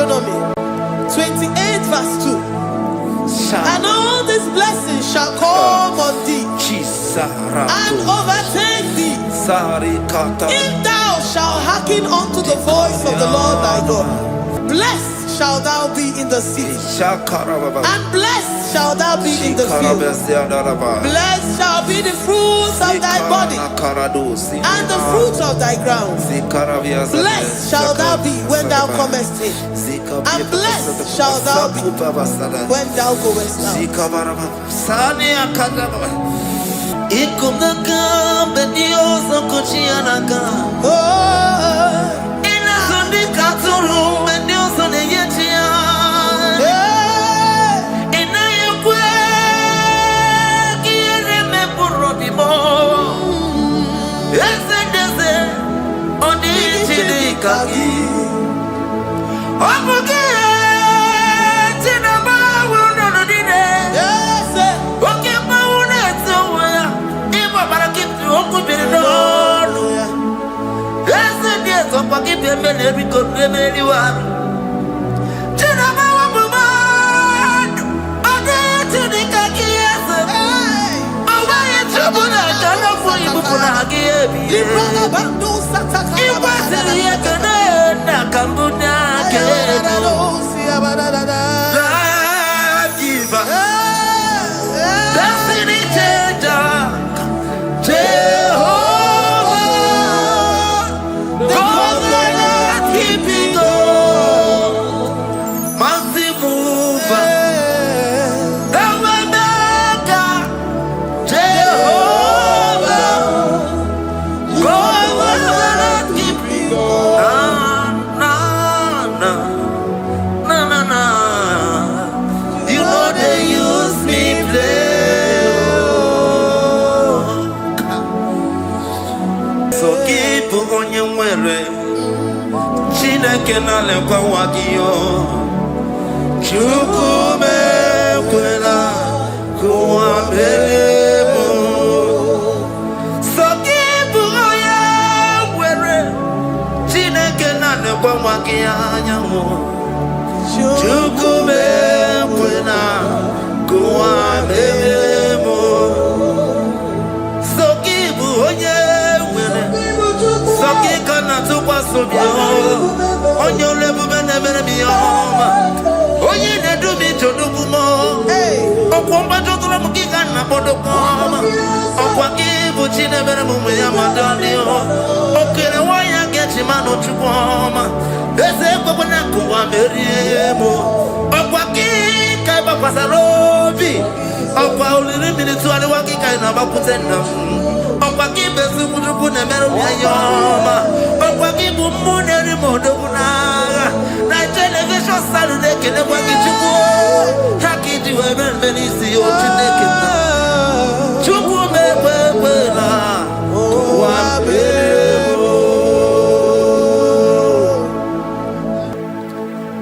Deuteronomy 28 verse 2. And all these blessings shall come on thee and overtake thee if thou shalt hearken unto the voice of the Lord thy God. Blessed shalt thou be in the city, and blessed shalt thou be in the field. Blessed shall be the fruits of thy body, and the fruit of thy ground. Blessed shalt thou be when thou comest in, and blessed shalt thou be when thou goest out.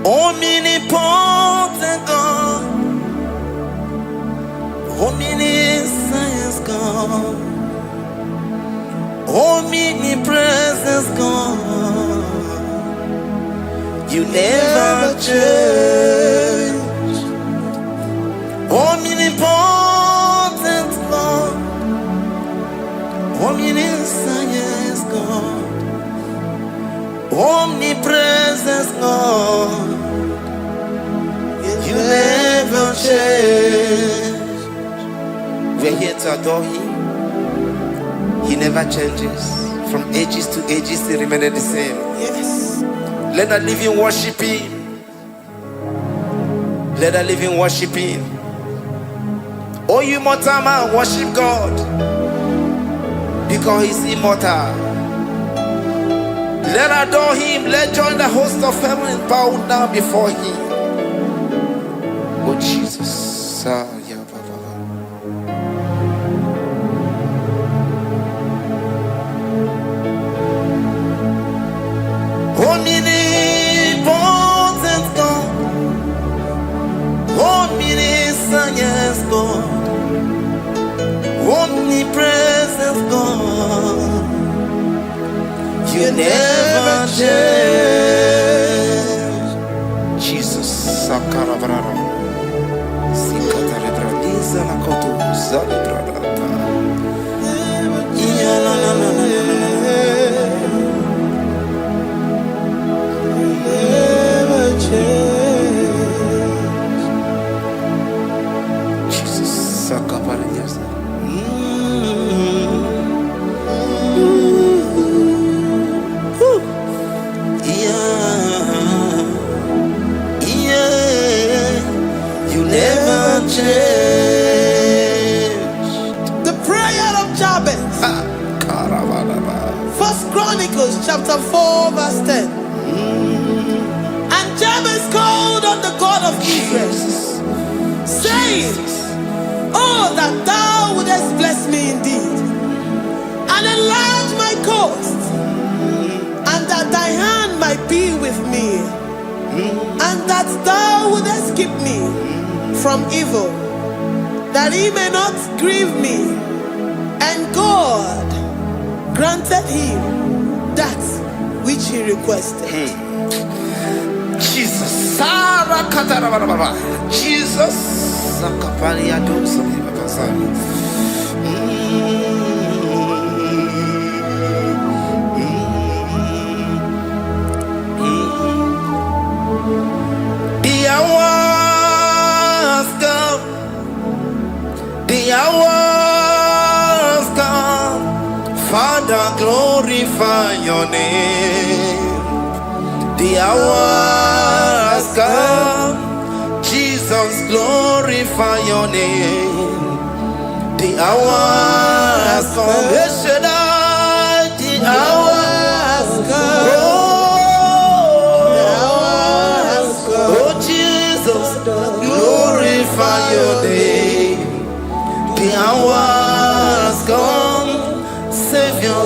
Omnipotent God, omniscience God, omnipresence God, you never change. Omnipotent God, omniscience God, omnipresence God, you never change. We're here to adore Him. He never changes. From ages to ages, He remained the same. Yes. Let the living worship Him. Let the living worship Him. Oh, you mortal man, worship God, because He's immortal. Let adore Him. Let join the host of heaven and bow down before Him. Oh Jesus. Omnipotent God, omniscience God, omnipresence God, you never change. Sakarabrara. Sikatarebradiza la kotu zalibrada. Yeah, la la la la la. Never change. Jesus, Sakaparias. First Chronicles chapter 4 verse 10. And Jabez called on the God of Israel, saying, oh, that thou wouldest bless me indeed, and enlarge my coast, and that thy hand might be with me, and that thou wouldest keep me from evil, that he may not grieve me. And God granted him that which he requested. Jesus. Jesus. The hour has come. The hour has come. Father, glorify your name. The hour has come. Jesus, glorify your name. The hour has come. The hour has come. The hour has come. Oh, Jesus, glorify your name. The hour has come. Savior,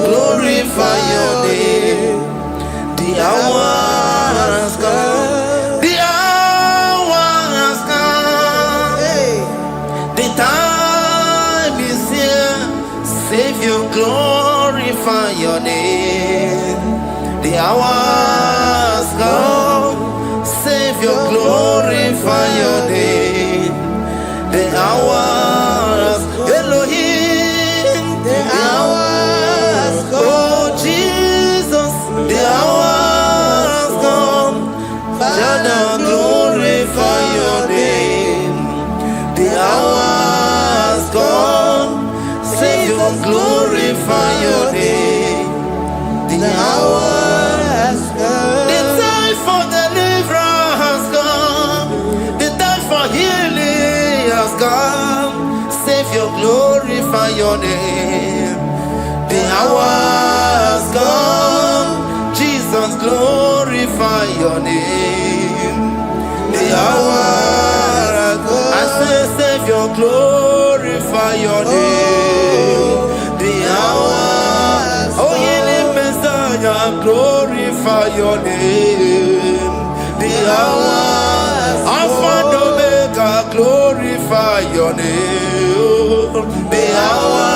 glorify your name. The hour has come. The hour has come. The time is here. Savior, glorify your name. The hour has come. Savior, glorify your name. The hour has come. Elohim, the hour has come. Oh Jesus, the hour has come. Father, glorify your name. The hour has come. Savior, glorify your name. The hour has come. The time for deliverance has come. The time for healing has come. Savior, glorify your name. The hour has come. Jesus, glorify your name. The hour has come. I say, Savior, glorify your name. The hour. Oh, healing Messiah, glorify your name. The hour. Alpha and Omega, glorify your name. The hour.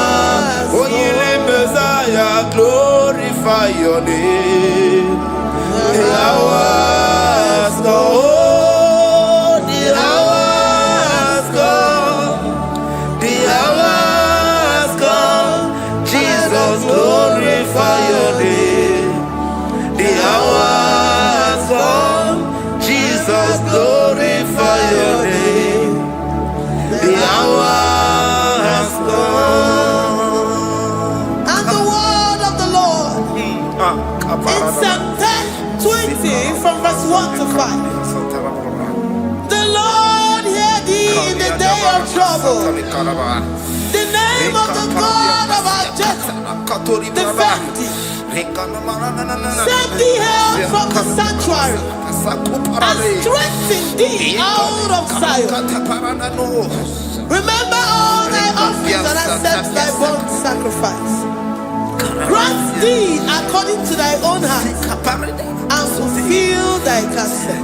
Oh, healing Messiah, glorify your name. The hour has come. Oh, the hour has come. The hour has come. Jesus, glorify your name. The hour has come. Jesus, glorify your name. The hour has come. And the word of the Lord in Psalm 20 from verse 1 to 5. The Lord hear thee in the day of trouble. The name of the God of our Jacob defend thee. Set thee help from the sanctuary and strengthen thee out of Zion. Remember all thy offerings and accept thy burnt sacrifice. Grant thee according to thy own heart and fulfill thy counsel.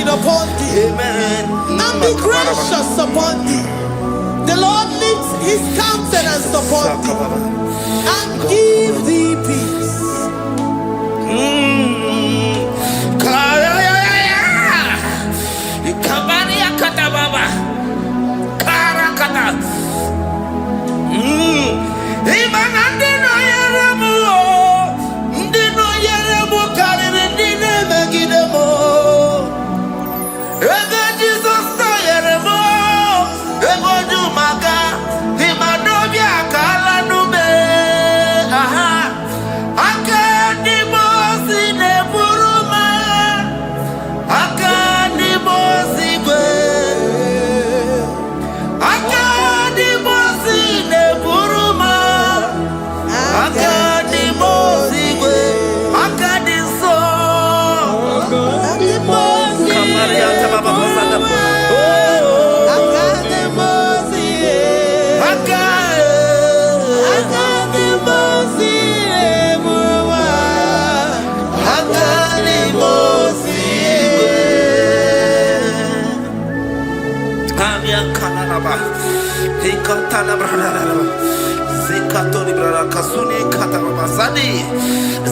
Upon thee, amen, and be gracious upon thee. The Lord lifts his countenance upon thee and give thee peace.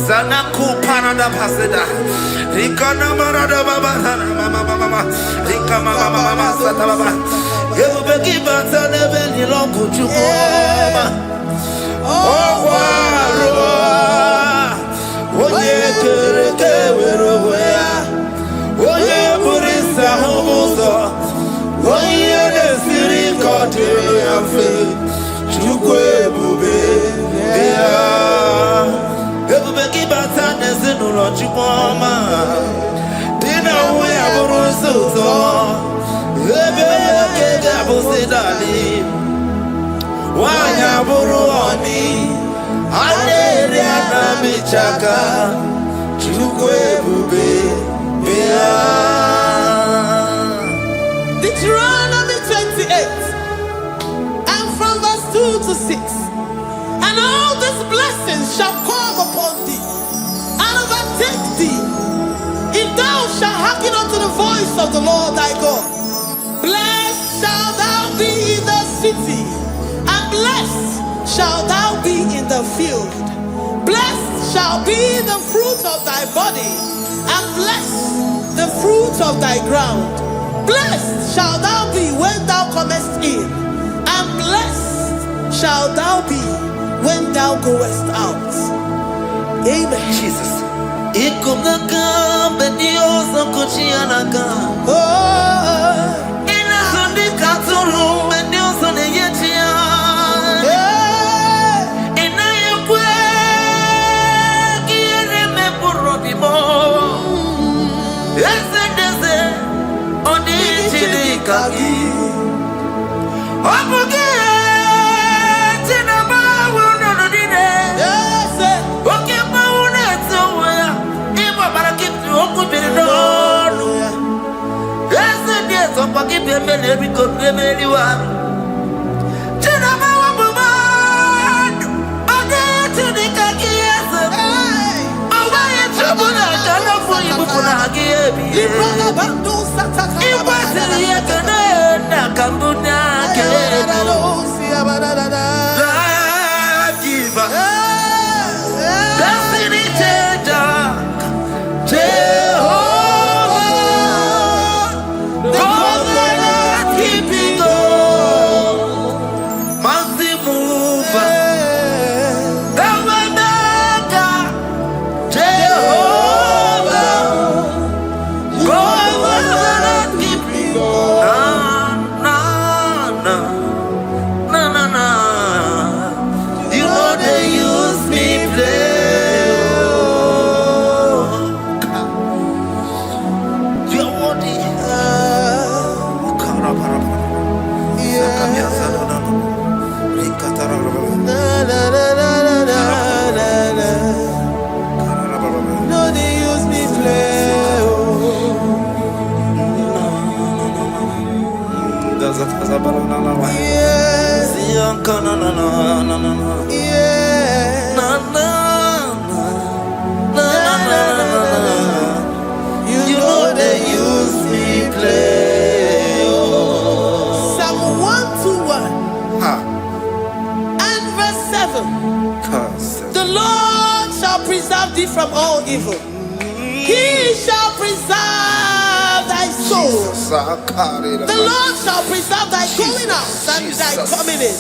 Zanaku parada paseda Rikana marada baba mama Rika mama sata baba Yebeki batane beni longu chukoma Owarua Oye kereke weroya Oye burisa humuso Oye nesiri kote yafe Chukwe bube Everybody batane zinulo chukoma Dina uwe aburusuzo Ebeke gabusidali Wanya buruoni Adere anamichaka Chukwe bube Deuteronomy 28 and from verse 2 to 6. And all these blessings shall come upon thee and overtake thee, if thou shalt hearken unto the voice of the Lord thy God. Blessed shalt thou be in the city, and blessed shalt thou be in the field. Blessed shall be the fruit of thy body, and blessed the fruit of thy ground. Blessed shalt thou be when thou comest in, and blessed shalt thou be when thou goest out. Amen. Jesus. 11. The Lord shall preserve thee from all evil. He shall preserve thy soul. The Lord shall preserve thy going out and thy coming in.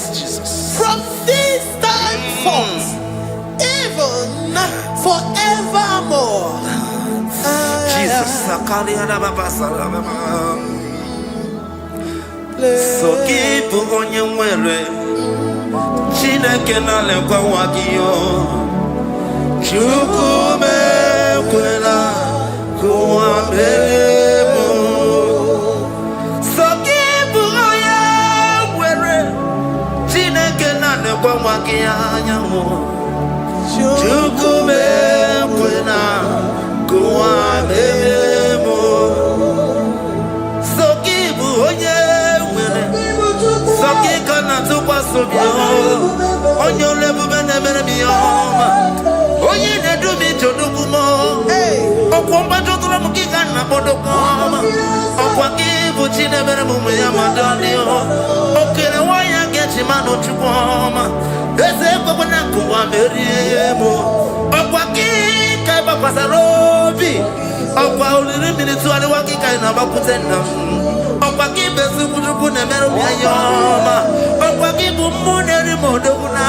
From this time forth, even forevermore. Jesus. So keep on your way. Chineke na lekwa wagiyo. Chukume kwela kuambemo. So keep on your way. Chineke na lekwa wagiyo. Chukume kwela kuambemo. So keep on your Sakikana to Pasubio, on your level, Oye, they do me to Dukumo, Okwambato Ramukana Bodokoma, Okwakibuchi never Muyamadonio, Okay, why I get him out of Chupoma, there's a Babanaku, Meriemo, Okwaki, Kabapasarobi, Okwa minutes to the Waki Kainabakutena. Okwaki besu kujukune meru yayoma. Okwaki bumuneri moduna.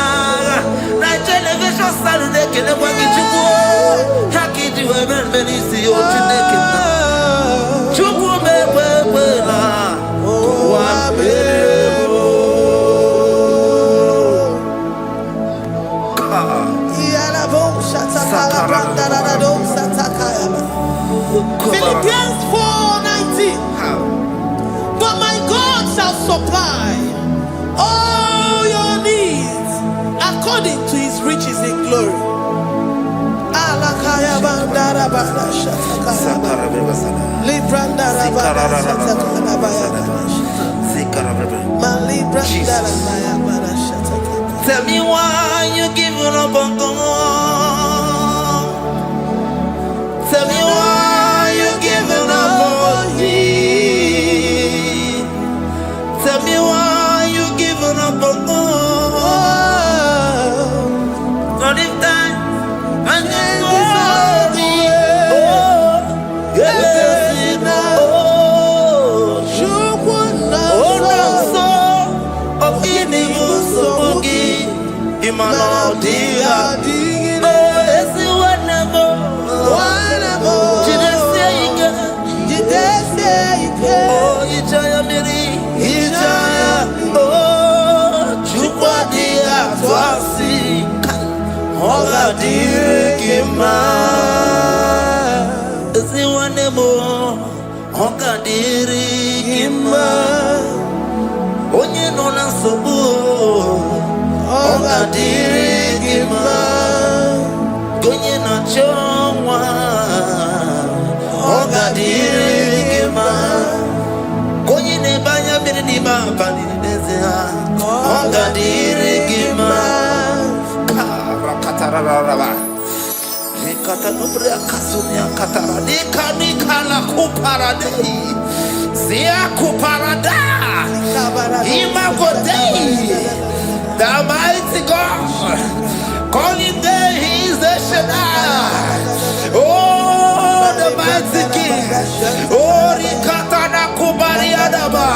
Na television Saturday kene waki chuku. Haki jiwe benisi otineke na. Chuku mewewela. Wabebo. Philippians 4:19. But my God shall supply all your needs according to his riches in glory. Tell me why you giving up on God. Tell me why you giving up on me. Tell me why you giving up on God. Not if time and then glory. Oh, yeah, oh, no, so of any so Imanodia. Oga dirigima, ziwanemo. Oga dirigima, onye nona sobu. Oga dirigima, onye na chongwa. Oga dirigima, onye ne banya miri ma bani nezia. Oga dirigima. Katararaba. Nikatanubria kasunia katara. Nikala kuparadei. Zia kuparada. Imagodei. The mighty God. Calling there, he is the Shaddai. Oh, the mighty King. Oh, Rikatana kubariadaba.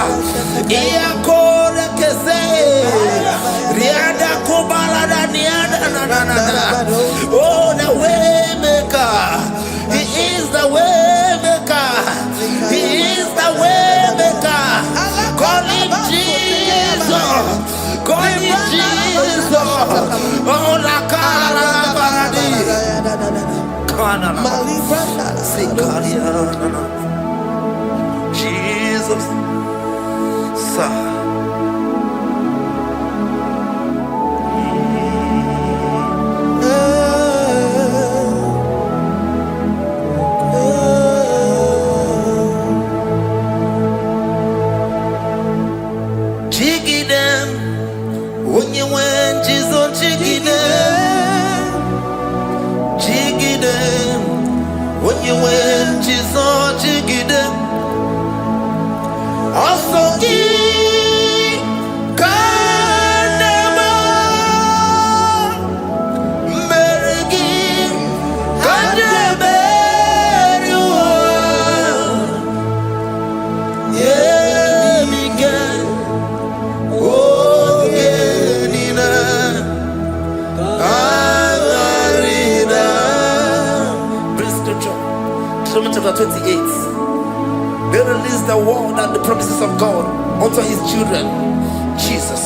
Iakore kese. Riada kubalada niada na. Oh, the way maker. He is the way maker. He is the way maker. Call him Jesus. Call him Jesus. Oh, la cara baradi. Kana. Jesus. Sa. Also give Bring scripture. Deuteronomy chapter 28. They release the word and the promises of God unto his children. Jesus.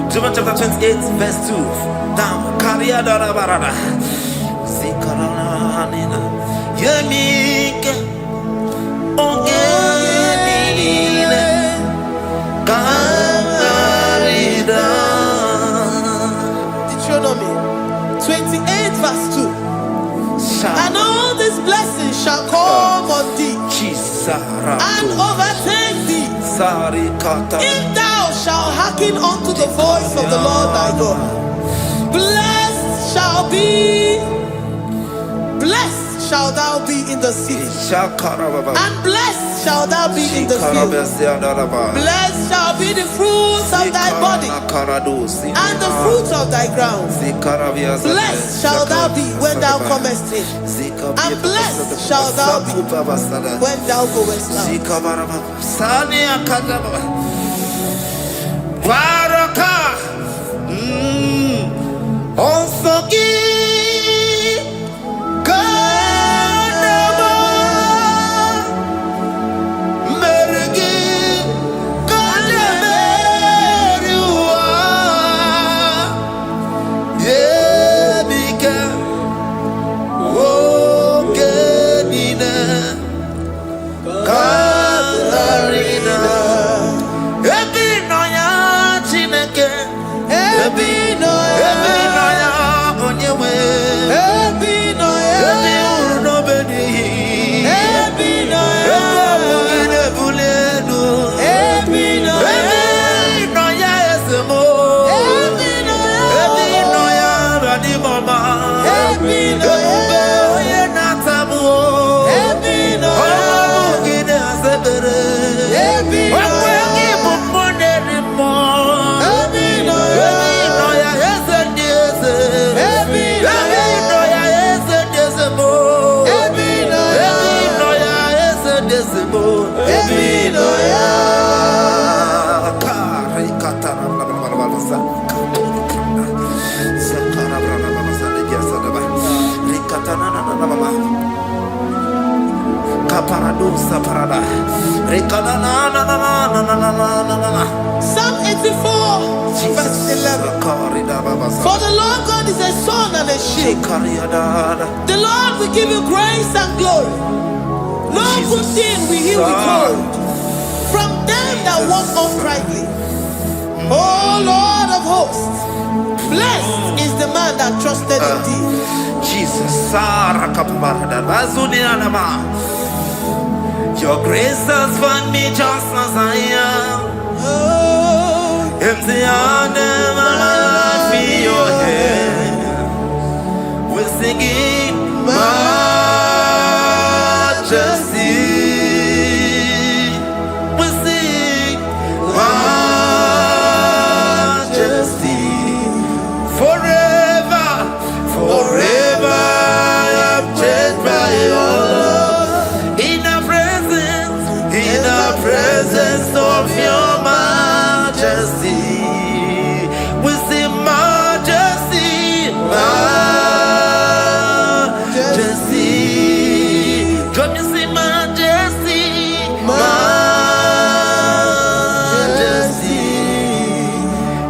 Deuteronomy chapter 28, verse 2. Down. Deuteronomy 28, verse 2. And all these blessings shall come on thee and overtake thee, if thou shalt hearken unto the voice of the Lord thy God. Blessed shall thou be in the city, and blessed shall thou be in the field. Blessed shall be the fruits of thy body, and the fruits of thy ground. Blessed shall thou be when thou comest in, and blessed shall thou be when thou goest out. Psalm 84, verse 11. For the Lord God is a sun and a shield. The Lord will give you grace and glory. No good thing will he withhold from them that walk uprightly. O Lord of hosts, blessed is the man that trusted in thee. Jesus, your grace has found me just as I am. Empty handed, my life in your hand. We're singing majesty. We sing majesty. Forever, forever I'm changed by your love. In the presence of your majesty, we see majesty, majesty. Drop you see majesty, majesty.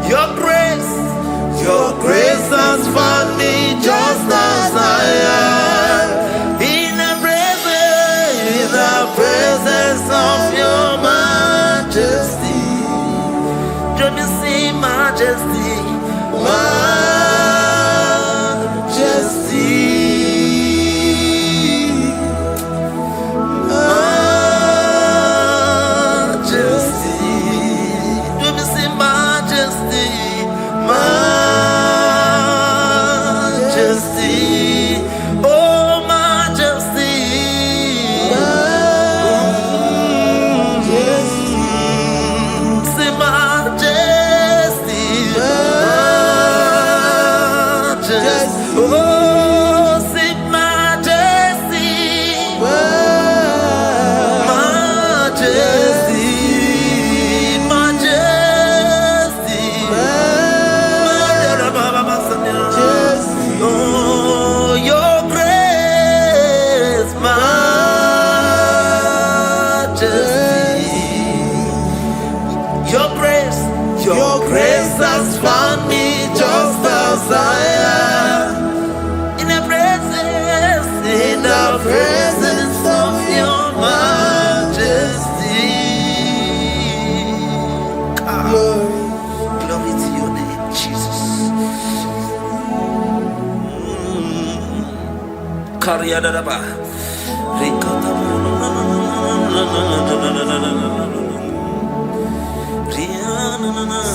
Your grace has found me just as I am. In the presence of your majesty. majesty. Your grace has found me just as I am. In the presence of your majesty. Glory to your name, Jesus.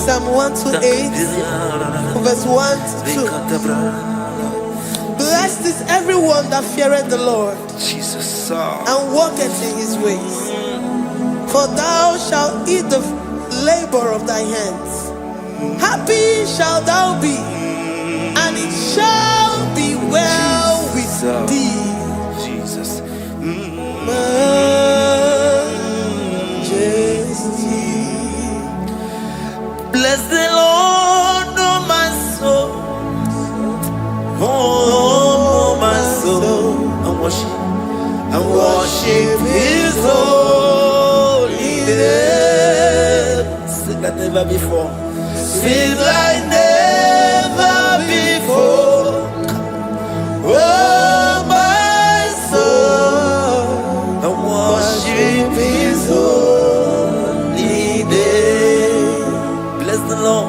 Psalm 128, verse 1 to 2. Blessed is everyone that feareth the Lord, Jesus, and walketh in his ways. For thou shalt eat the labor of thy hands. Happy shalt thou be, and it shall be well with thee. Jesus. Majesty. Bless the Lord, oh my soul. Oh, my soul. And worship his holy name. Sing like never before. Sing like never before. Oh, my soul. And worship his holy name. Bless the Lord.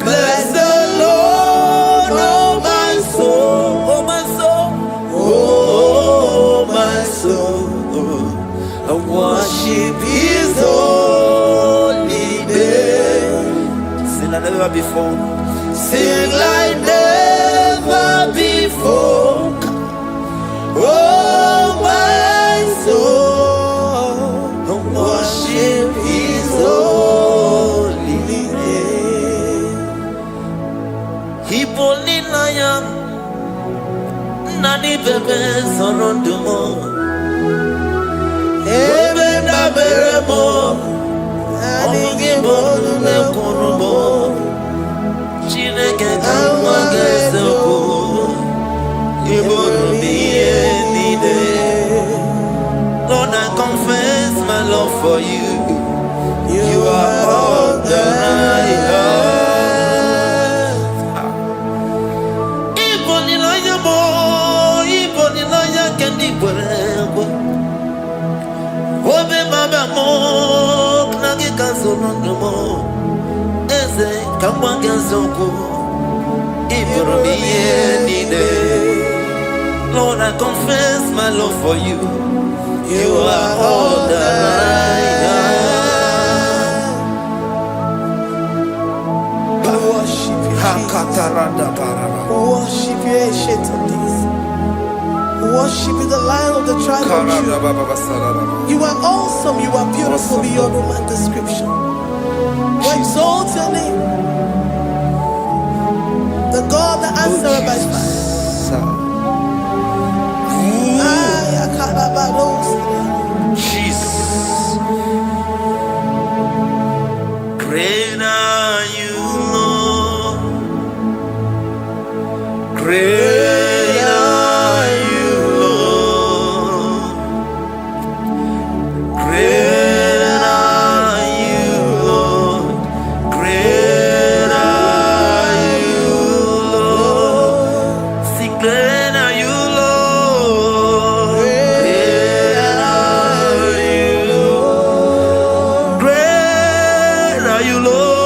Bless the Lord, oh my soul, oh my soul, oh my soul. I worship his holy name. Sing like never before. Sing like never before. Oh my soul, I worship his holy name. Hipoli layam nani bebe sorondumo ebe na beremo omugi bolu le kurumo chineke kama gesoko ibolu miye nide. Lord, I confess my love for you. You are all that I have. Obe mama mo knagi kazono mo eze kamwange zoko ibromi yenide. Lord, I confess my love for you. You are all that I have. Worship you, Jesus. Worship you, ancient of days. Worship you, the Lion of the tribe of Judah. You are awesome, you are beautiful beyond human description. We exalt your name, the God that answered by fire. Jesus, great are you, Lord. Great are you, Lord. Great are you, Lord. Great are you, Lord. Sing, great are you, Lord. Great are you, Lord. Great are you, Lord.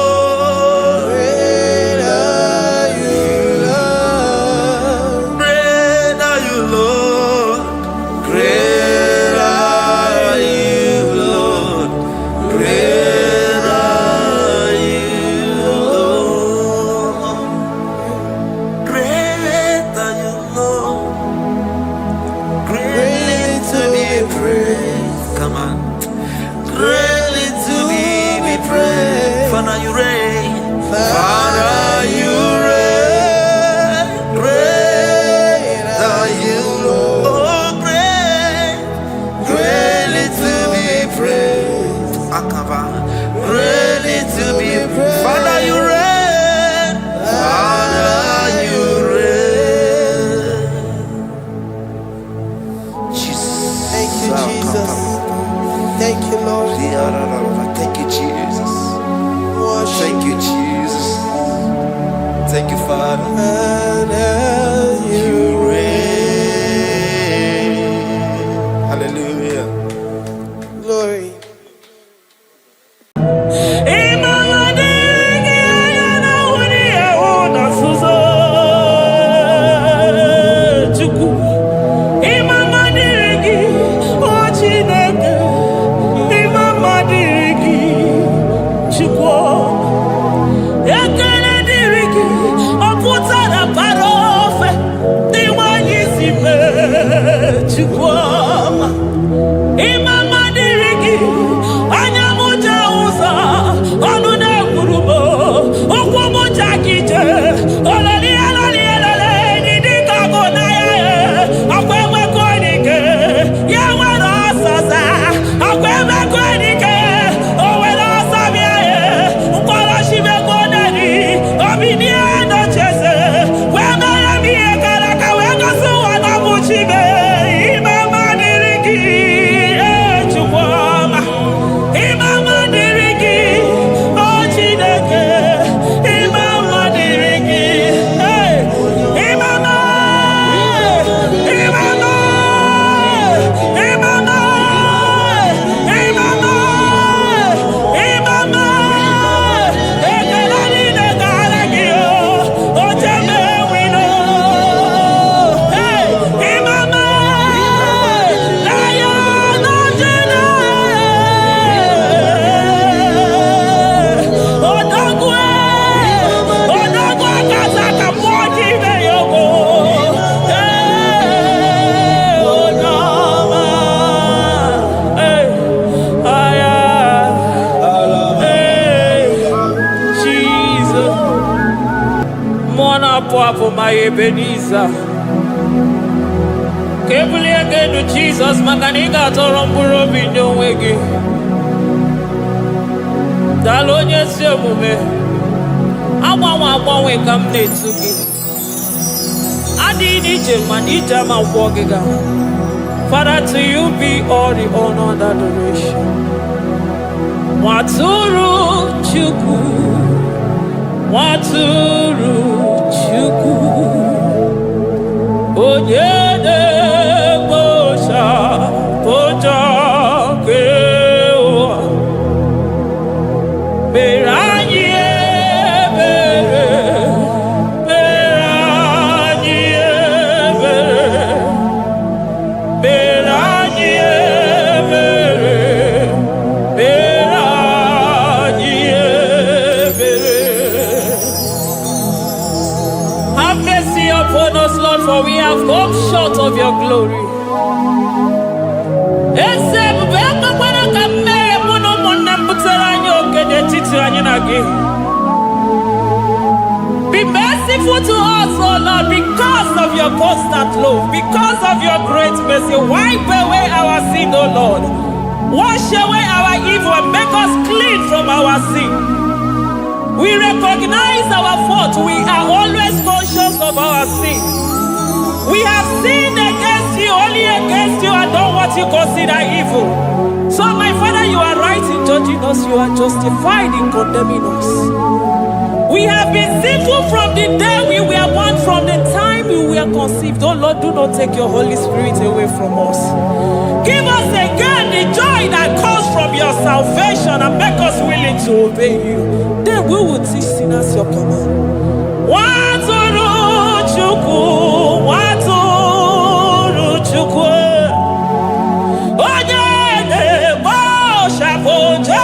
Come on. Greatly to be praised. Father, you reign. Father, you reign. Great are you, Lord. Oh, great. Greatly to be praised. Akaba. Greatly to be praised. Father, you reign. Father, you reign. Jesus. Thank you, Jesus. Thank you, Lord. Thank you, Jesus. Worship. Thank you, Jesus. Thank you, Father. You reign. Hallelujah. Glory. My Ebenezer, Kebuli again to Jesus, Makanika Toromburo Binyo Wegi. Dalonya Semume, Awa come Netsuki. Adi Nijaman, Ijama Wogiga. Father, to you be all the honor and adoration. Waturu Chuku, Waturu Chuku, Onyede Bosha, Boja Kewa, Beranye Bere, Beranye Bere, Beranye Bere, Beranye Bere. Have mercy upon us, Lord, for we have come short of your glory. Be merciful to us, oh Lord, because of your constant love, because of your great mercy. Wipe away our sin, oh Lord. Wash away our evil and make us clean from our sin. We recognize our fault. We are always conscious of our sin. We have sinned against you, only against you, and done what you consider evil. So, my Father, you are right in judging us. You are justified in condemning us. We have been sinful from the day we were born, from the time we were conceived. Oh Lord, do not take your Holy Spirit away from us. Give us again the joy that comes from your salvation and make us willing to obey you. Then we will teach sinners your command. Waturu Chuku, Waturu Chuku, Onyede Bosha Boja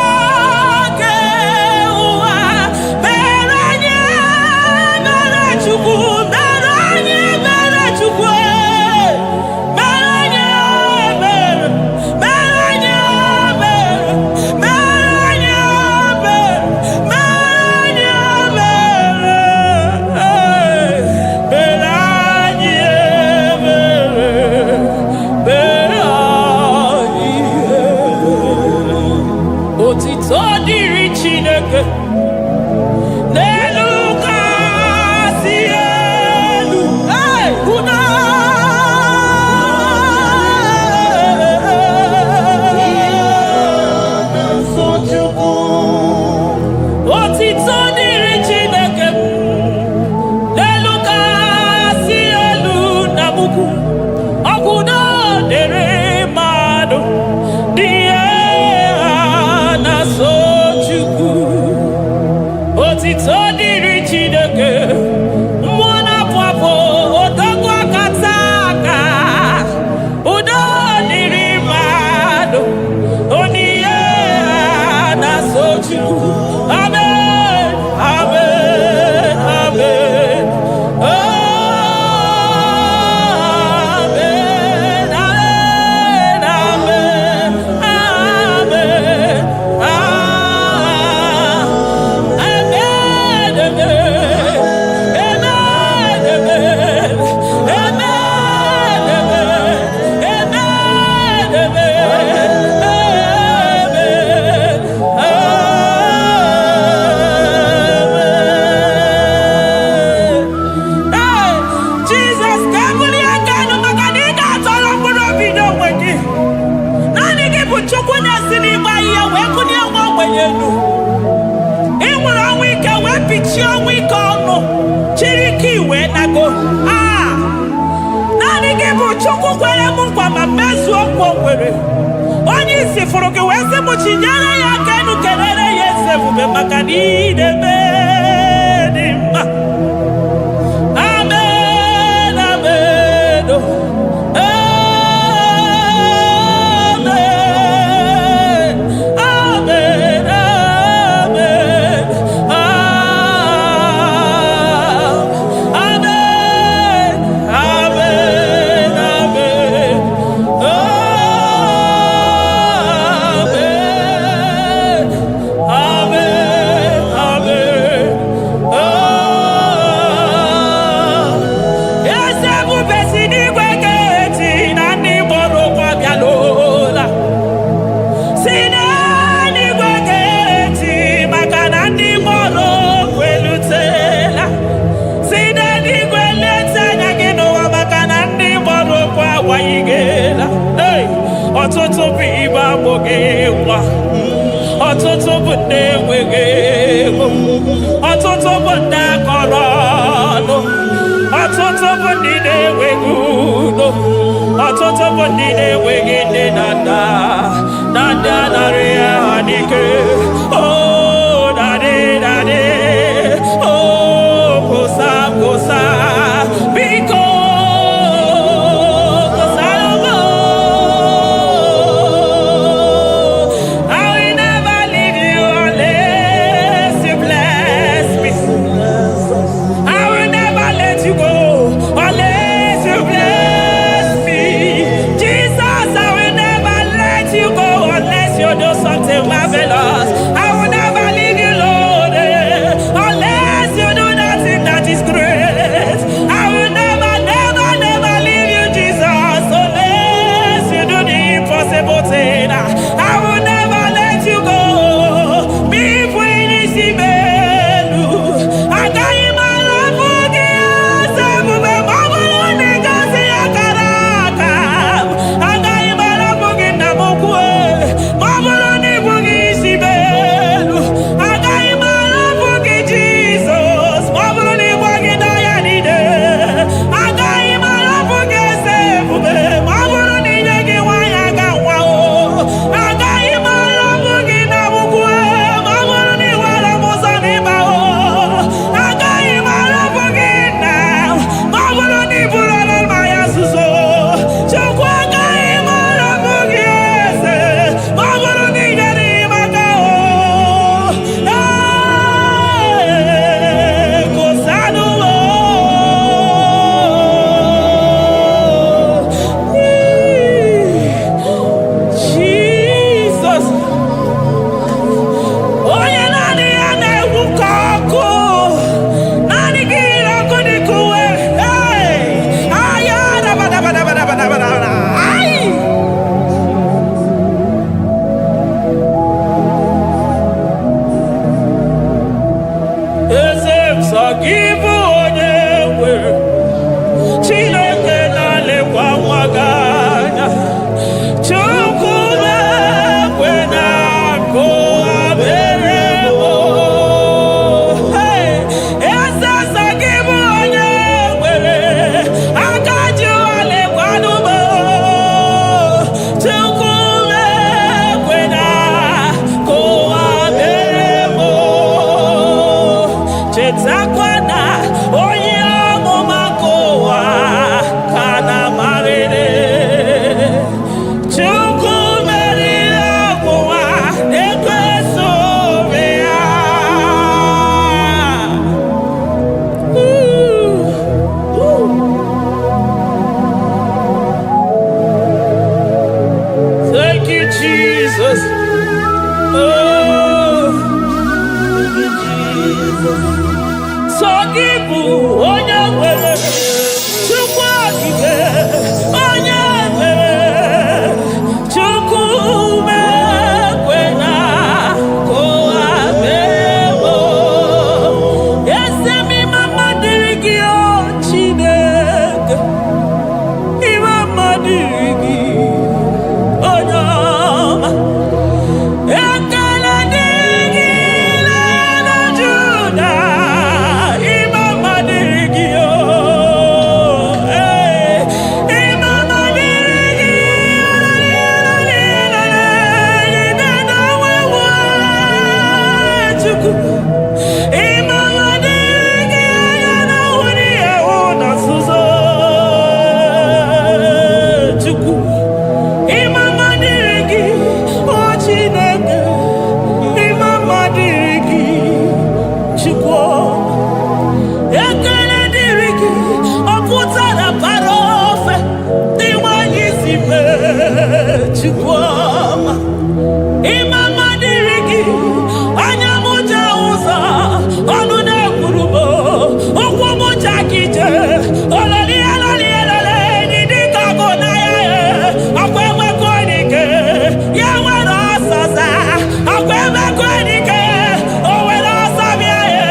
Kewa, Beranye Bere Chuku, Beranye Bere Chuku, Beranye Bere, Beranye Bere, Beranye Bere, Beranye Bere, Otito diri Chineke n'elu kasị elu. Una Amen, amen, amen. Amen, amen, amen, amen. Onye isi fụrụ gị wee sị m chinyere ya aka enu kelere ya eze ebube maka na idebe dị mma. Amen, amen, amen, amen, ọtụtụ bụ ibe agbụghị nwa, ọtụtụ bụ ndị enweghị ego, ọtụtụ bụ ndị akọrọ ọnụ, ọtụtụ bụ ndị na-enweghị udo, ọtụtụ bụ ndị na-enweghị nne na nna, na ndị anarị ya n'ike. Oh, daddy, daddy, oh, kosa, kosa, biko. Zakwana Oh, Jesus. So give onye nwere Chukwu okike onye mere Chukwu mekwena ka ụwa mewo. Eze m mama dịrị gị o Chineke, mama dịrị gị onye ọma. Ekele dịrị gị n'ala Juda, mama dịrị gị o. Mama dịrị gị Chukwu. Mama dịrị gị anya na nwere ewu na nzuzo Chukwu. Mama dịrị gị o Chineke, mama dịrị gị Chukwu. Ekele dịrị gị ọ pụtara para ofe dị nwanyị si mee Chukwu ọma. Mama dịrị gị anya m ja ụzọ ọnụ na-ekwuru m ụkwụ m ja gị jee ololi eloli elele dị dịka agụ na ya akwa emekọ dike ya nwere ọsọsa akwa emekọ dike o nwere ọsọ bịa ya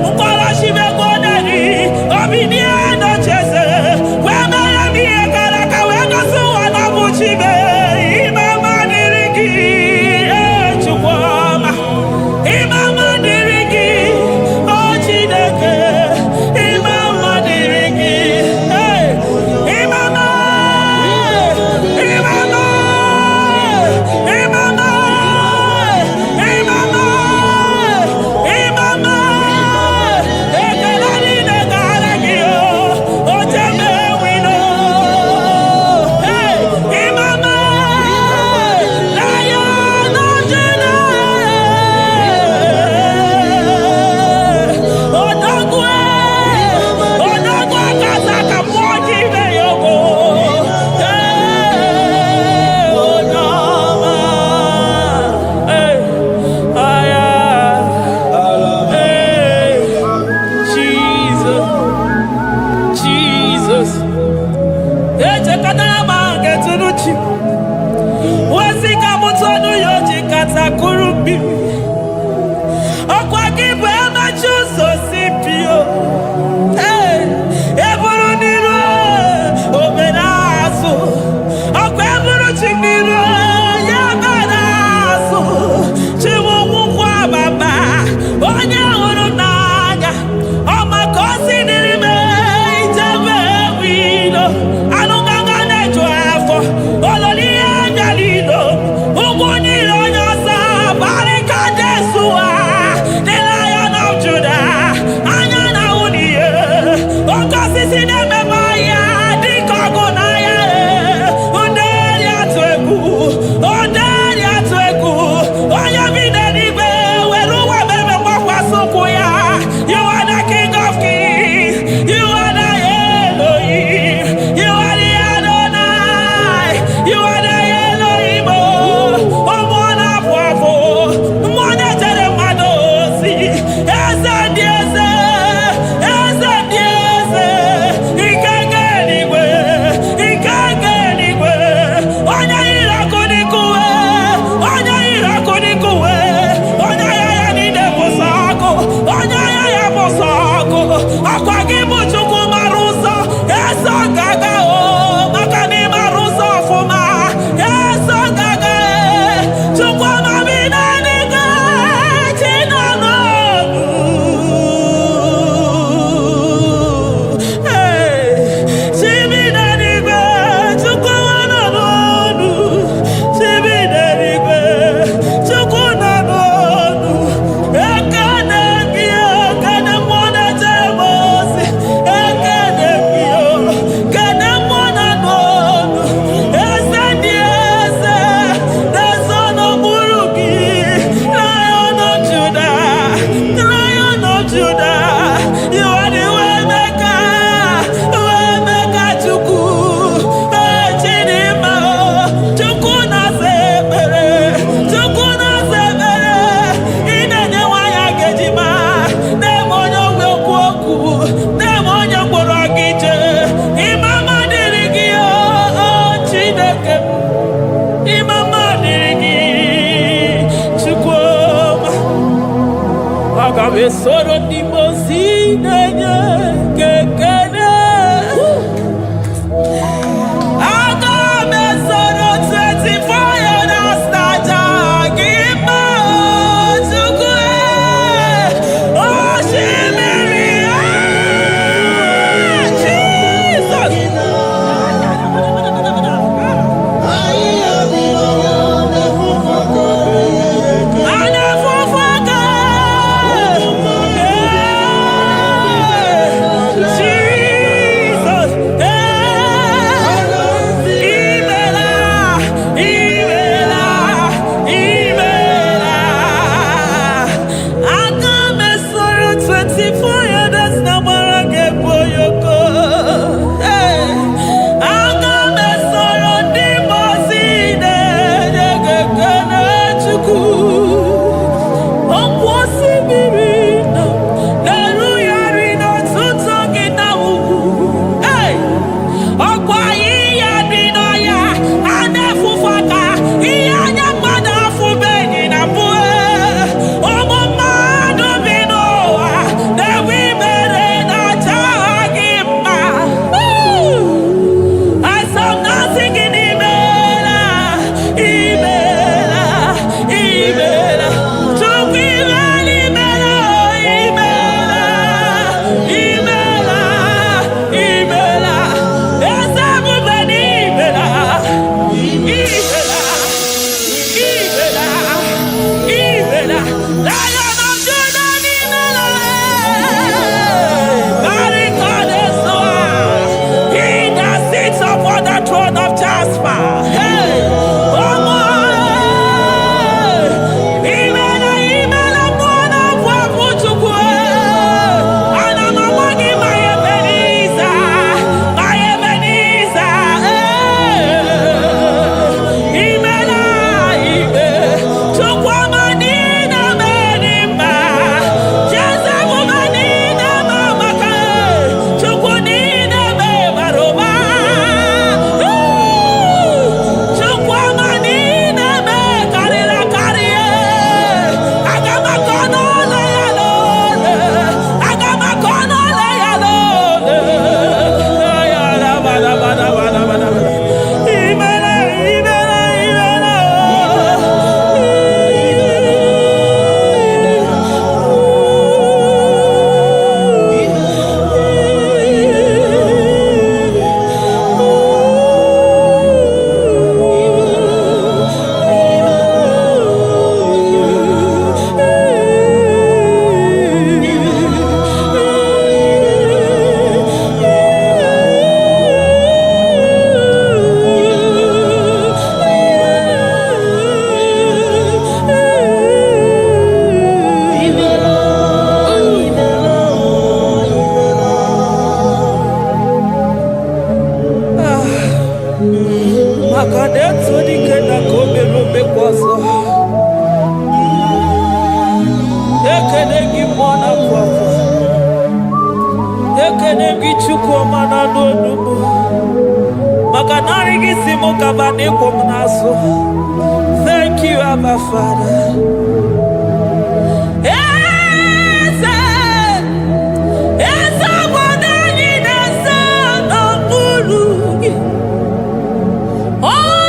mkpọrọ chimekọ neri obinie nocheze wee mere m ihe gara aka wee gosi ụwa na bụ chime. Mama dịrị gị Chukwu ọma. Mama dịrị gị o Chineke, mama dịrị gị mama ekele niile gara gị o Jemewino. Mama Lion of Judah, Odogwe kasa ka mmụọ gị ime ya ogo. Onye ọma. Aya. Jesus. Jesus. Echekọtara m nke tụrụ chi. Wosi ka mụ tọnụ ya oji kata kụrụ mmiri. Ọkwa gị bụ emechi ụzọ si pio. Eburu n'iru obere azụ. Ọkwa eburu chi n'iru ya bara azụ. Chiwụkwụkwọ ababa onye hụrụ n'anya ọ maka o si dịrị m ijebe wilo anụgaga na-eju afọ ololi ihe anya niile ụkwụ niile onye ọsọ barịka Besoro di mozina kekene. Aga besoro 24 years naja gima chukwe. Oh shimiri Jesus. Thank you, Abba Father. Oh,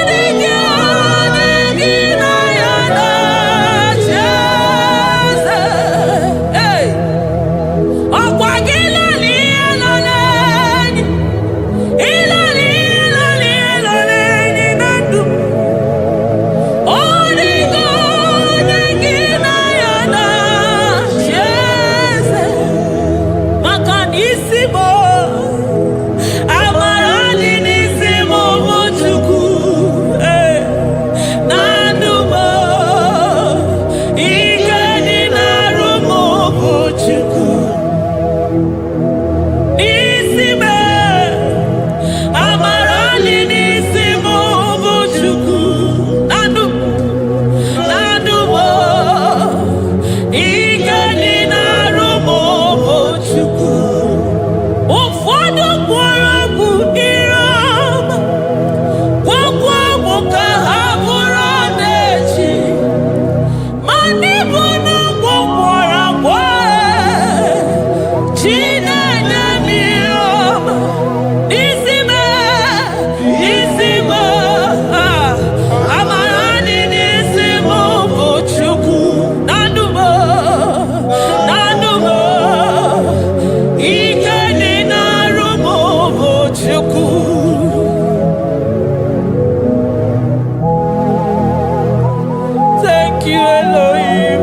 Elohim.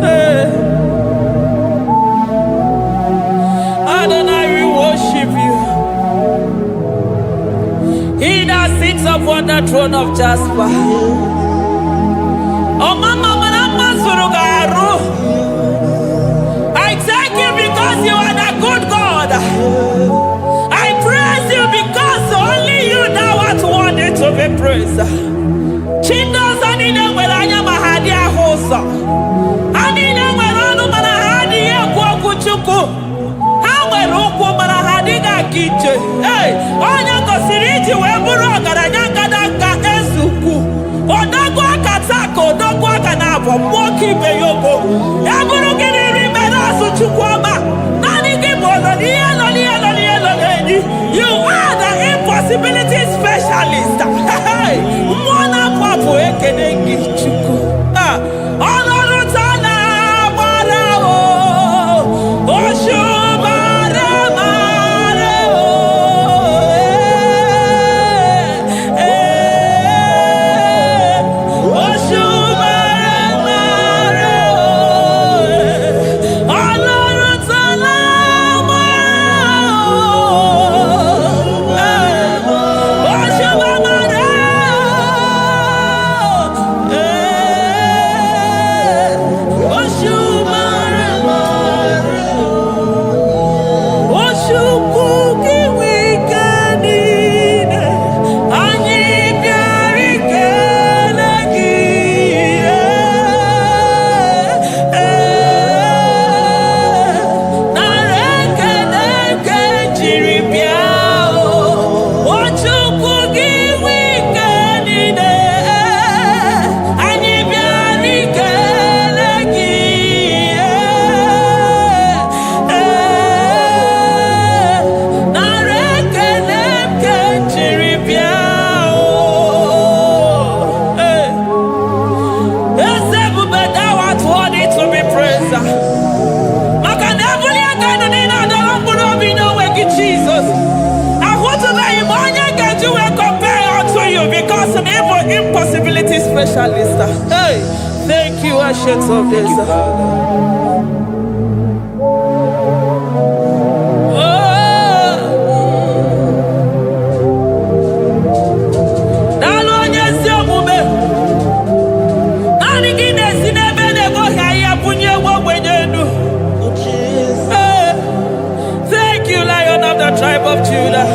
Hey. Adonai, we worship you. He that sits upon the throne of Jasper. Oh, Mama, I thank you because you are the good God. I praise you because only you now are worthy to be praised. Chindos anine welanya mahadi ahosa. Anine welanu manahadi ya kwa kuchuku. Hawe ruku manahadi ga kiche. Hey, onya kosiriji weburu agaranya kadaka esuku. Odagwa katako, odagwa kanabo, mwoki beyoko. Yaburu gini rimena suchukwama. Nani gibolo, nielo. You are the impossibility specialist. Mwana papu ekenengi chuku. Olorutana marao. Oshubare marao. Oshubare marao. Olorutana impossibility specialist. Hey, thank you, Ancient of Days. Thank you, Lion of the tribe of Judah.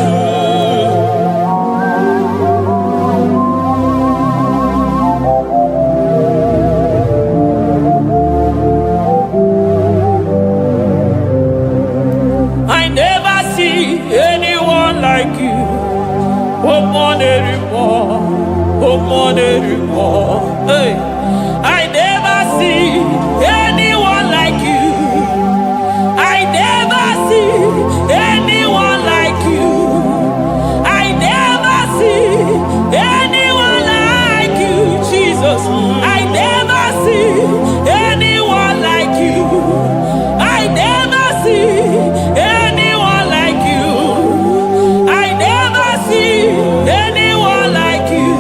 Hey, I never see anyone like you. I never see anyone like you. I never see anyone like you, Jesus. I never see anyone like you. I never see anyone like you. I never see anyone like you.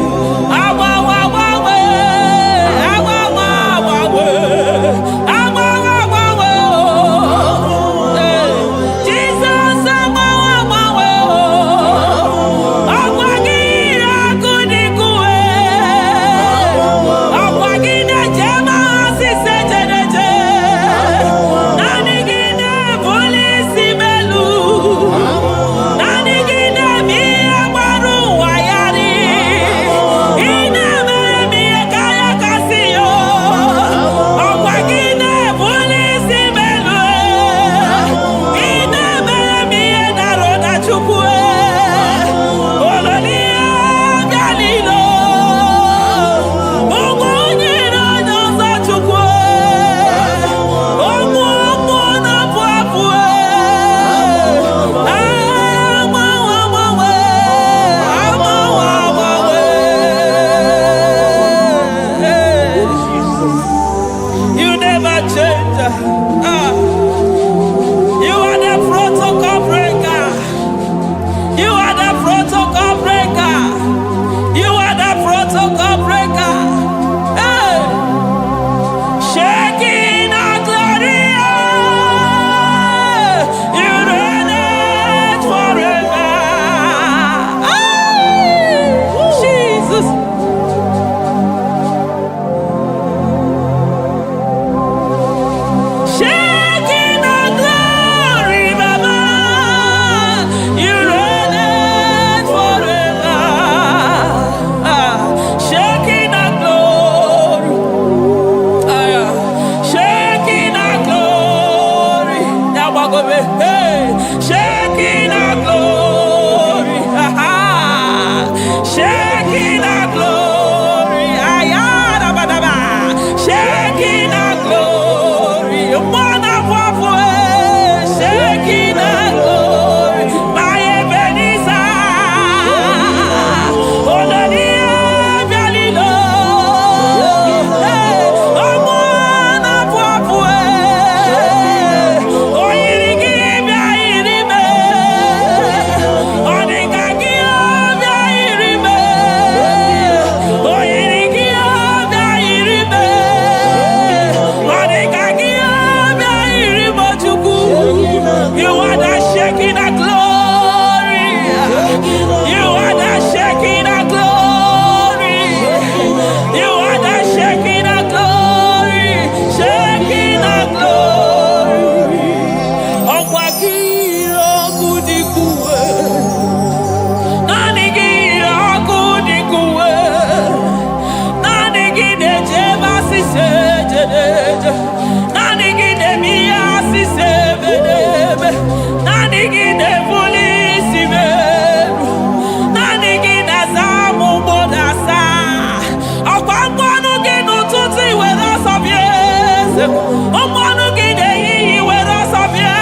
Ọmọnụ gị na-eyiyi were ọsọ bịa.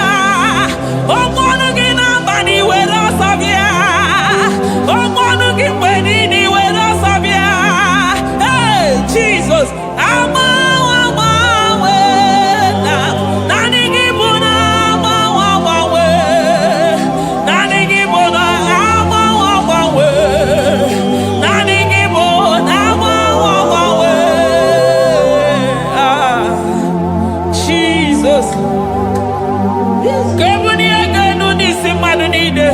Ọmọnụ gị n'abalị were ọsọ bịa. Ọmọnụ gị mgbe niile were ọsọ bịa. Hey, Jesus, agbanwe na naanị gị bụ na agbanwe. Naanị gị bụ na agbanwe. Naanị gị bụ na agbanwe. Jesus. Ka ebuni ego enu n'isi mmadụ niile.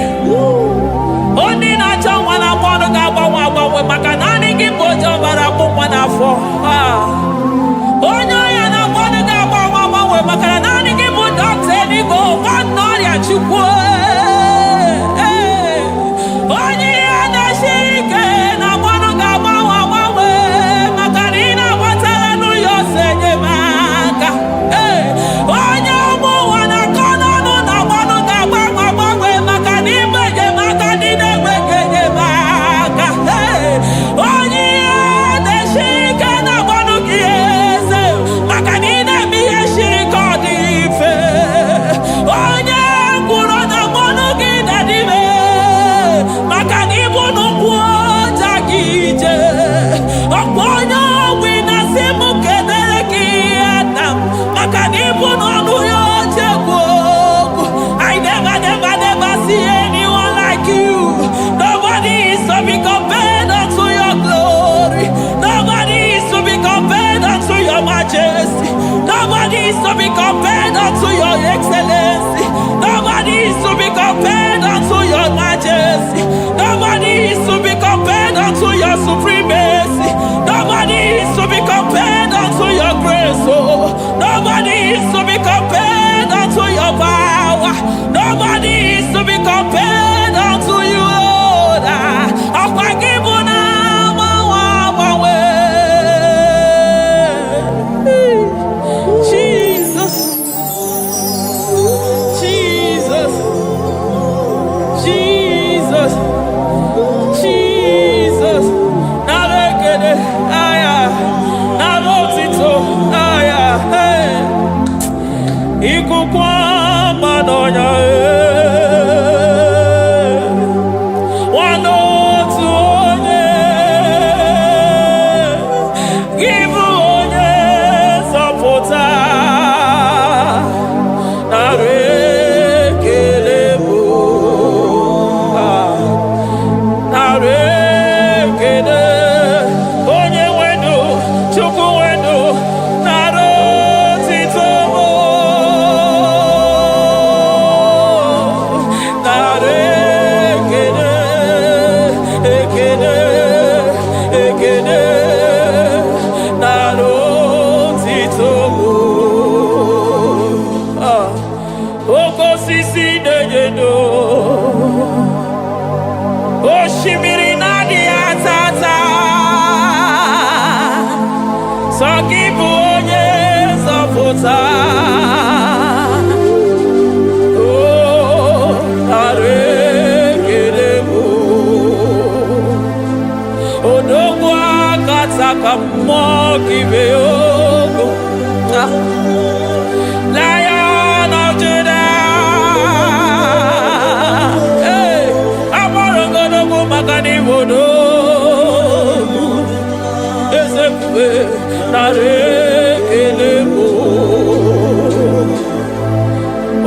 Ndị na-achọ nwa na-akpọ ọnụ ga-agbanwe maka naanị gị bụ oji ọbara akpụ nwa n'afọ. Onye ọya na-akpọ ọnụ ga-agbanwe maka na naanị gị bụ dọkịta eluigwe nwanne ọrịa Chukwu. Onye ihe na-esiri ike na-akpọ ọnụ ga-agbanwe maka na ị na-agbatara n'ụyọ ose enyemaka. Onye ụmụ ụwa na-akọ n'ọnụ na-akpọ ọnụ ga-agbanwe maka na ime enyemaka ndị na-enweghị enyemaka. Onye ihe na-esiri ike na-akpọ ọnụ gị eze maka na ị na-eme ihe siri ike ọ dị mfe. Onye kwuru na-akpọ ọnụ gị na-adịme maka na ịbụ n'ụkwụ ọja gị ije. Ọkwa onye ogbi na-asị m kedere gị ada maka na ịbụ n'ọnụ ya oche egwu okwu. I never see anyone like you. Nobody is to be compared unto your glory. Nobody is to be compared unto your majesty. Nobody is to be compared unto your excellency. Nobody is to be compared unto your majesty. Nobody is to be compared unto your supremacy. Nobody is to be compared unto your grace. Oh, nobody is to be compared unto your power. Nobody is to be compared unto you, Lord. Jesus, Jesus, Jesus, Jesus. Narekede, aya, narotito, aya, hey. Ikukwa madonya, oshimiri na-adị atata. Sọ gị bụ onye nzọpụta. Nara ekele m. Odogwu akata ka mmụọ gị bee ogo. Lion of Judah.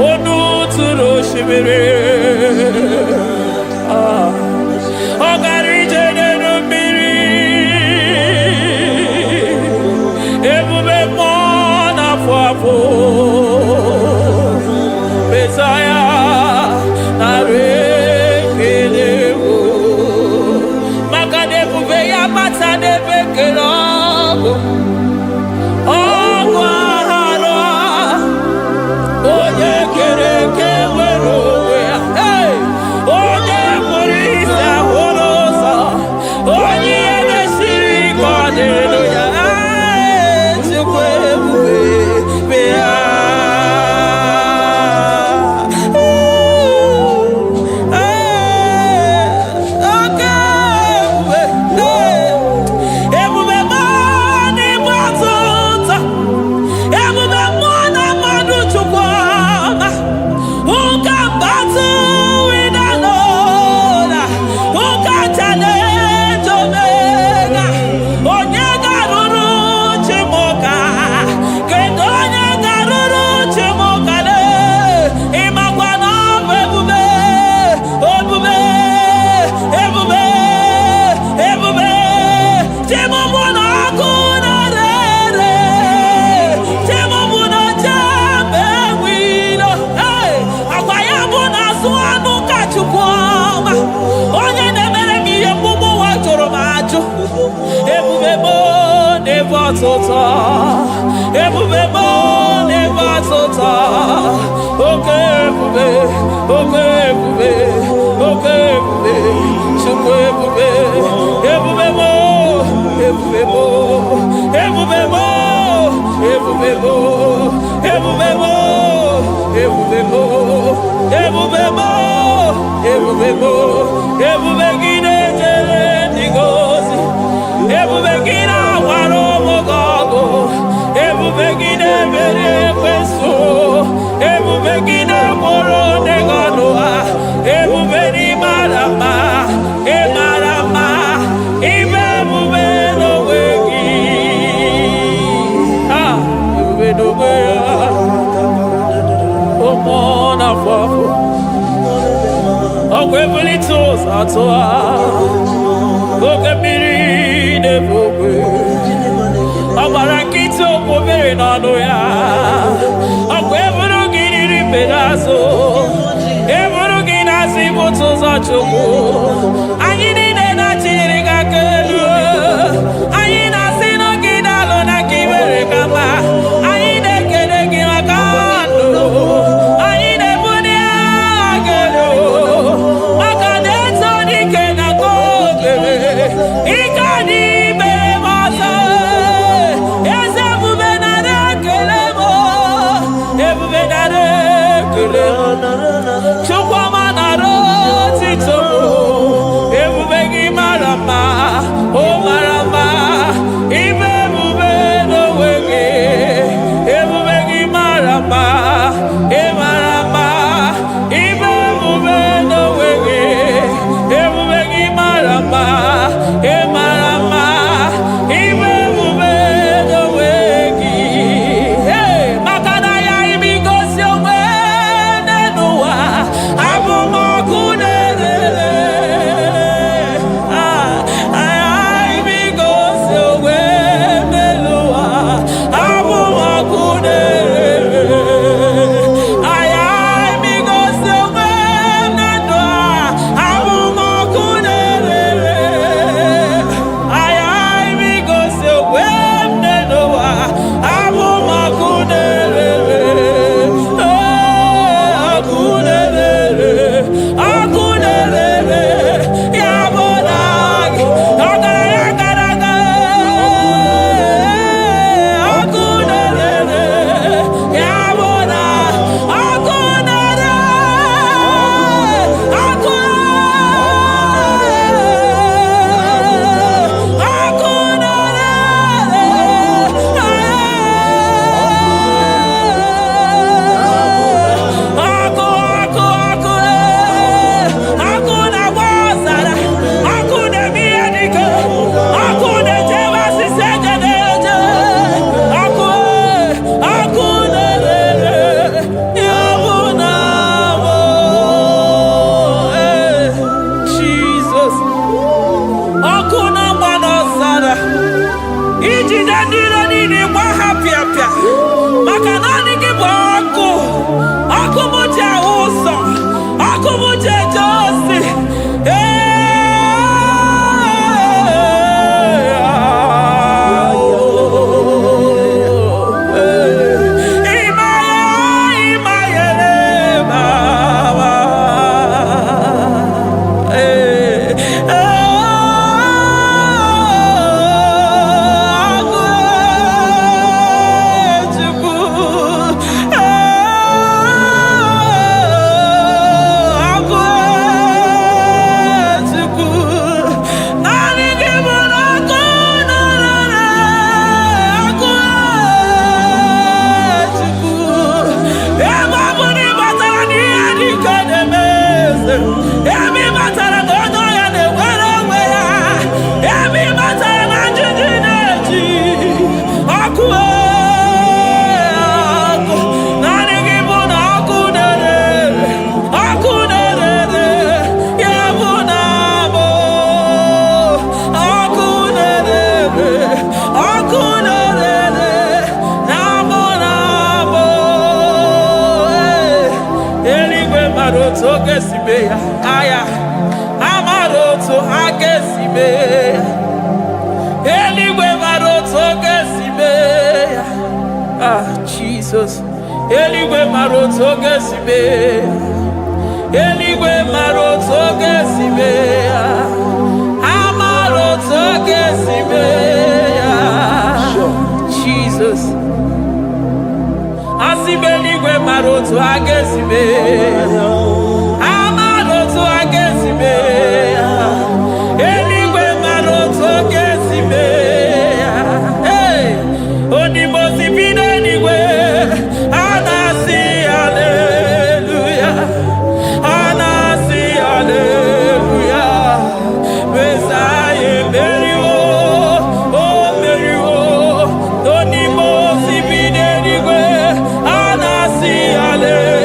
Onu tụrụ osimiri ọ gara ije n'elu mmiri. Ebube mmụọ na-afụ afụ Mesaya nara ekele maka na ebube ya bata n'ebe kere ọgụ. Ọgụ aghara onye kere eke nwere onwe ya. Onye kpụrụ isi ahụrụ ụzọ. Onye ihe na-esiri ike ọ dịrị ya. Chukwu ebube bịa. sota, ebube mo neba sota, oke ebube, chukwu ebube, ebube mo, ebube mo, ebube mo, ebube mo, ebube mo, ebube mo, ebube mo, ebube mo, ebube gide jere digozi, ebube gide waro mogogo, ebube gide mere kweso, ebube gide moro negonoa, ebube ni marama, emarama, ibe ebube no wegi, ah, ebube no wegi, omona fafo, okwebuli toza toa, okemiri nebogwe, abarakito kobere nano ya, okwebulu giriri pedazo, ebulu ginasi botoza choko, anyini nena chiriga kelu, anyina sino ginalo na kibere kama, anyine kene gimakando, anyine bunia agelo, makadezo di kena kobebe, ikani bebe masa, eze bubenare kelemo, ebubenare kelemo, chukwa manaro titomo, ebubegi marama, o marama, ibe bube no wege, ebubegi marama, e marama, ibe bube no wege, ebubegi marama, e marama, ibe bube no wege. Hey, makana ya imigosi owe nenua, abu makunere. Ah, imigosi owe nenua, abu makunere. Ay, imigosi owe nenua, abu makunere. Ay, imigosi owe nenua, abu makunere. Akunere, yabonagi, agaraga, akunere, yabona, akunere, Jesus. Akuna manosara. Ijide ndiro nini kwa hapia. Makanani kiboko. Akumuje uso. Akumuje josi. Aya, amaroto agesibe, eligwe maroto gesibe. Jesus. Eligwe maroto gesibe. Eligwe maroto gesibe. Amaroto gesibe. Jesus. Asibeligwe maroto agesibe. Amaroto agesibe. Eligwe maroto gesibe. Hey, onimosi bide eligwe. Anasi hallelujah. Anasi hallelujah. Messiah Mary oh Mary oh. Onimosi bide eligwe. Anasi hallelujah.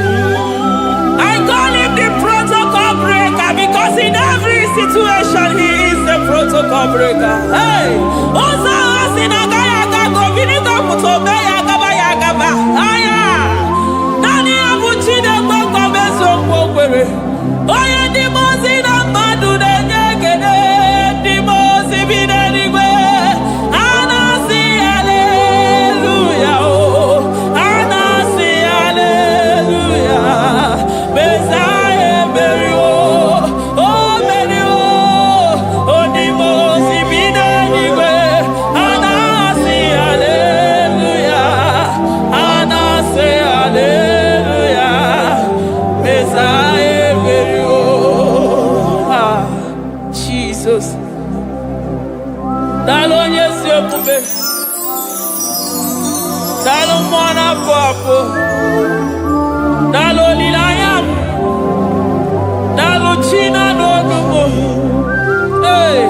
I call him the protocol breaker because in every situation he is the protocol breaker. Hey, Osa Asinagaya Gago Vinita Mutobe Yagaba Yagaba. Aya Nani Abuchina Boko Beso Pokwe. Oya Dimozina Madu de Nyekede Dimozi Binanigwe. Anasi hallelujah. Anasi hallelujah. Messiah Mary oh Mary oh Dimozi Binanigwe. Anasi hallelujah. Anasi hallelujah. Messiah Mary Jesus. Dalo nyesi okube. Dalo mwana papo. Dalo lilayam. Dalo china nogumo. Hey.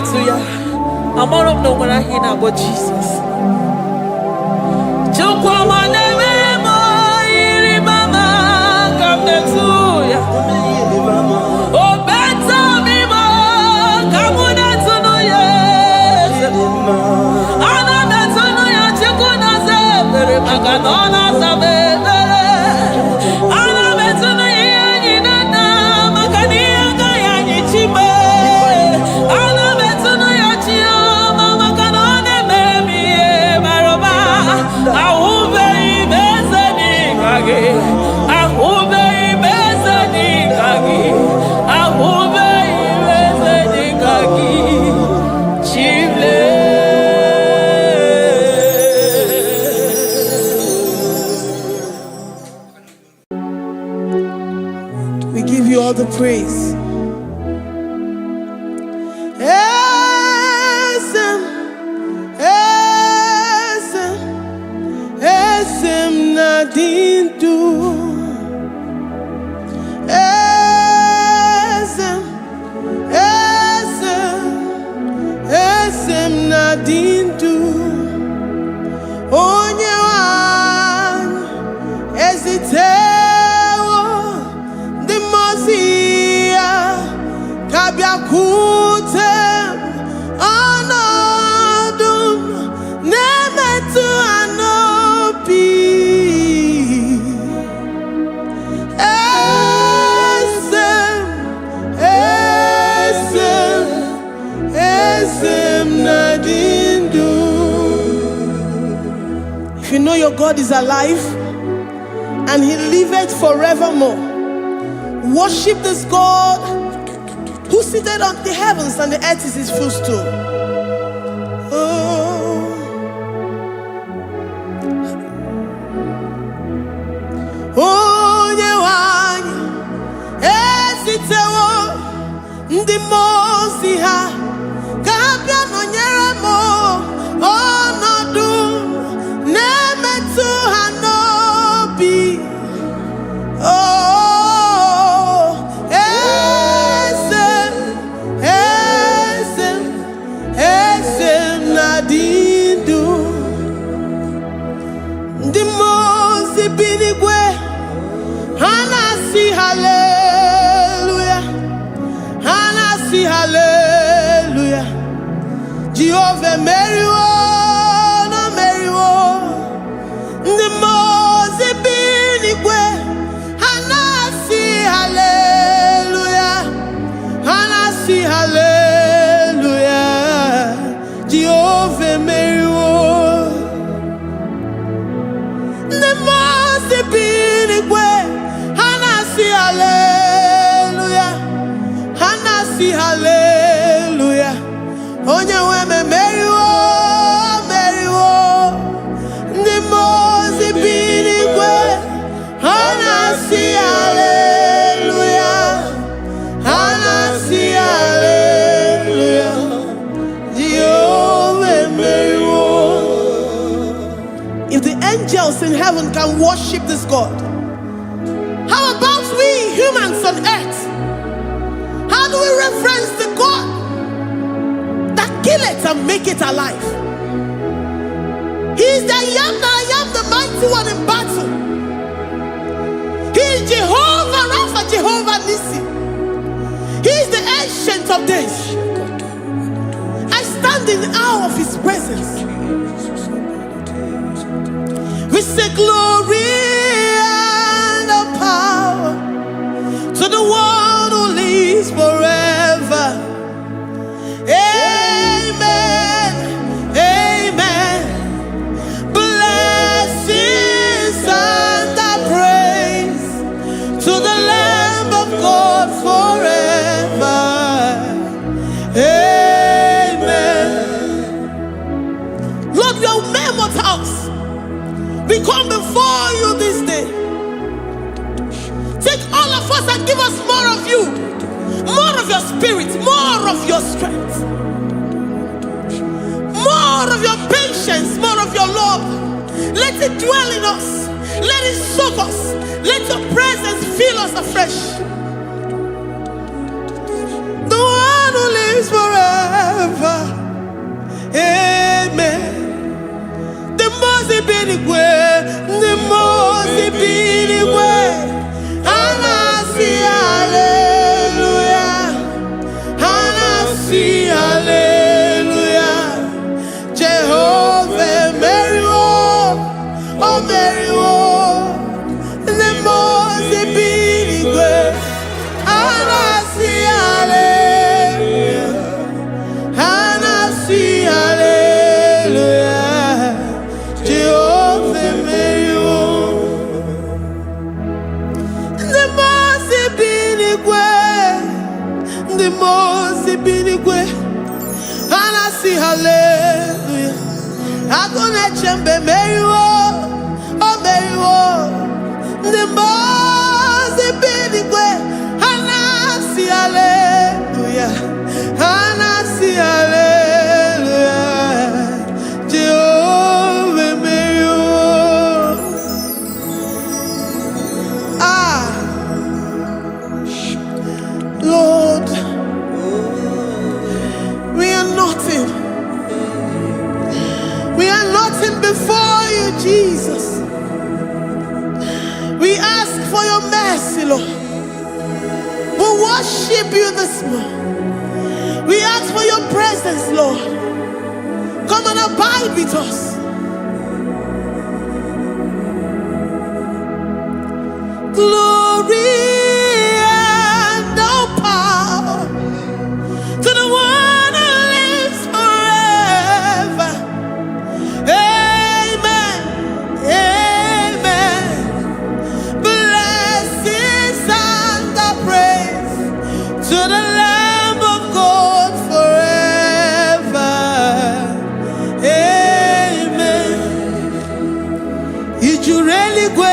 Hallelujah. I'm out of no one I hear now but Jesus. We give you all the praise. Esem nadindu. Esem nadindu. Onye wan ezitewo the mozia kabia kutem anadum nemetu anopi esem nadindu. If you know your God is alive and he liveth forevermore, worship this God who seated on the heavens and the earth is his footstool. Onye wanyi esitewo ndị mozi ha kabia nonyere mo ọnọdụ nemetu ha n'obi. Esem nadindu. Ndị mozi binigwe hanasi hallelujah, hanasi hallelujah. Jehovah meriwo na meriwo. Ndị mozi binigwe hanasi hallelujah, hanasi hallelujah. Jehovah meriwo. The mozi binigwe hanasi hallelujah, hanasi hallelujah. Onye weme meriwo, meriwo. The mozi binigwe hanasi hallelujah, hanasi hallelujah. Jehovah meriwo. If the angels in heaven can worship this God, how about we humans on earth? How do we reverence the God that killeth and make it alive? He is the I am, the mighty one in battle. He is Jehovah Rapha, Jehovah Nissi. He is the ancient of days. I stand in awe of his presence. We say glory and the power to the one who lives forever. Amen, amen. Blessings and the praise to the Lamb of God forever. Amen. Lord, your mammoth house, we come before you this day. Take all of us and give us more of you, more of your spirit, more of your strength, more of your patience, more of your love. Let it dwell in us. Let it soak us. Let your presence fill us afresh. The one who lives forever. mozi binigwe. Anasi hallelujah. Agone chembe meriwo. Oh meriwo. The mozi binigwe. Anasi hallelujah. Anasi hallelujah. Jehovah meriwo. Lord, we are nothing. We are nothing before you, Jesus. We ask for your mercy, Lord. We worship you this morning. We ask for your presence, Lord. Come and abide with us. Glory and all power to the one who lives forever. Amen. Amen. Blessings and the praise to the Lamb of God forever. Amen. Did you really go?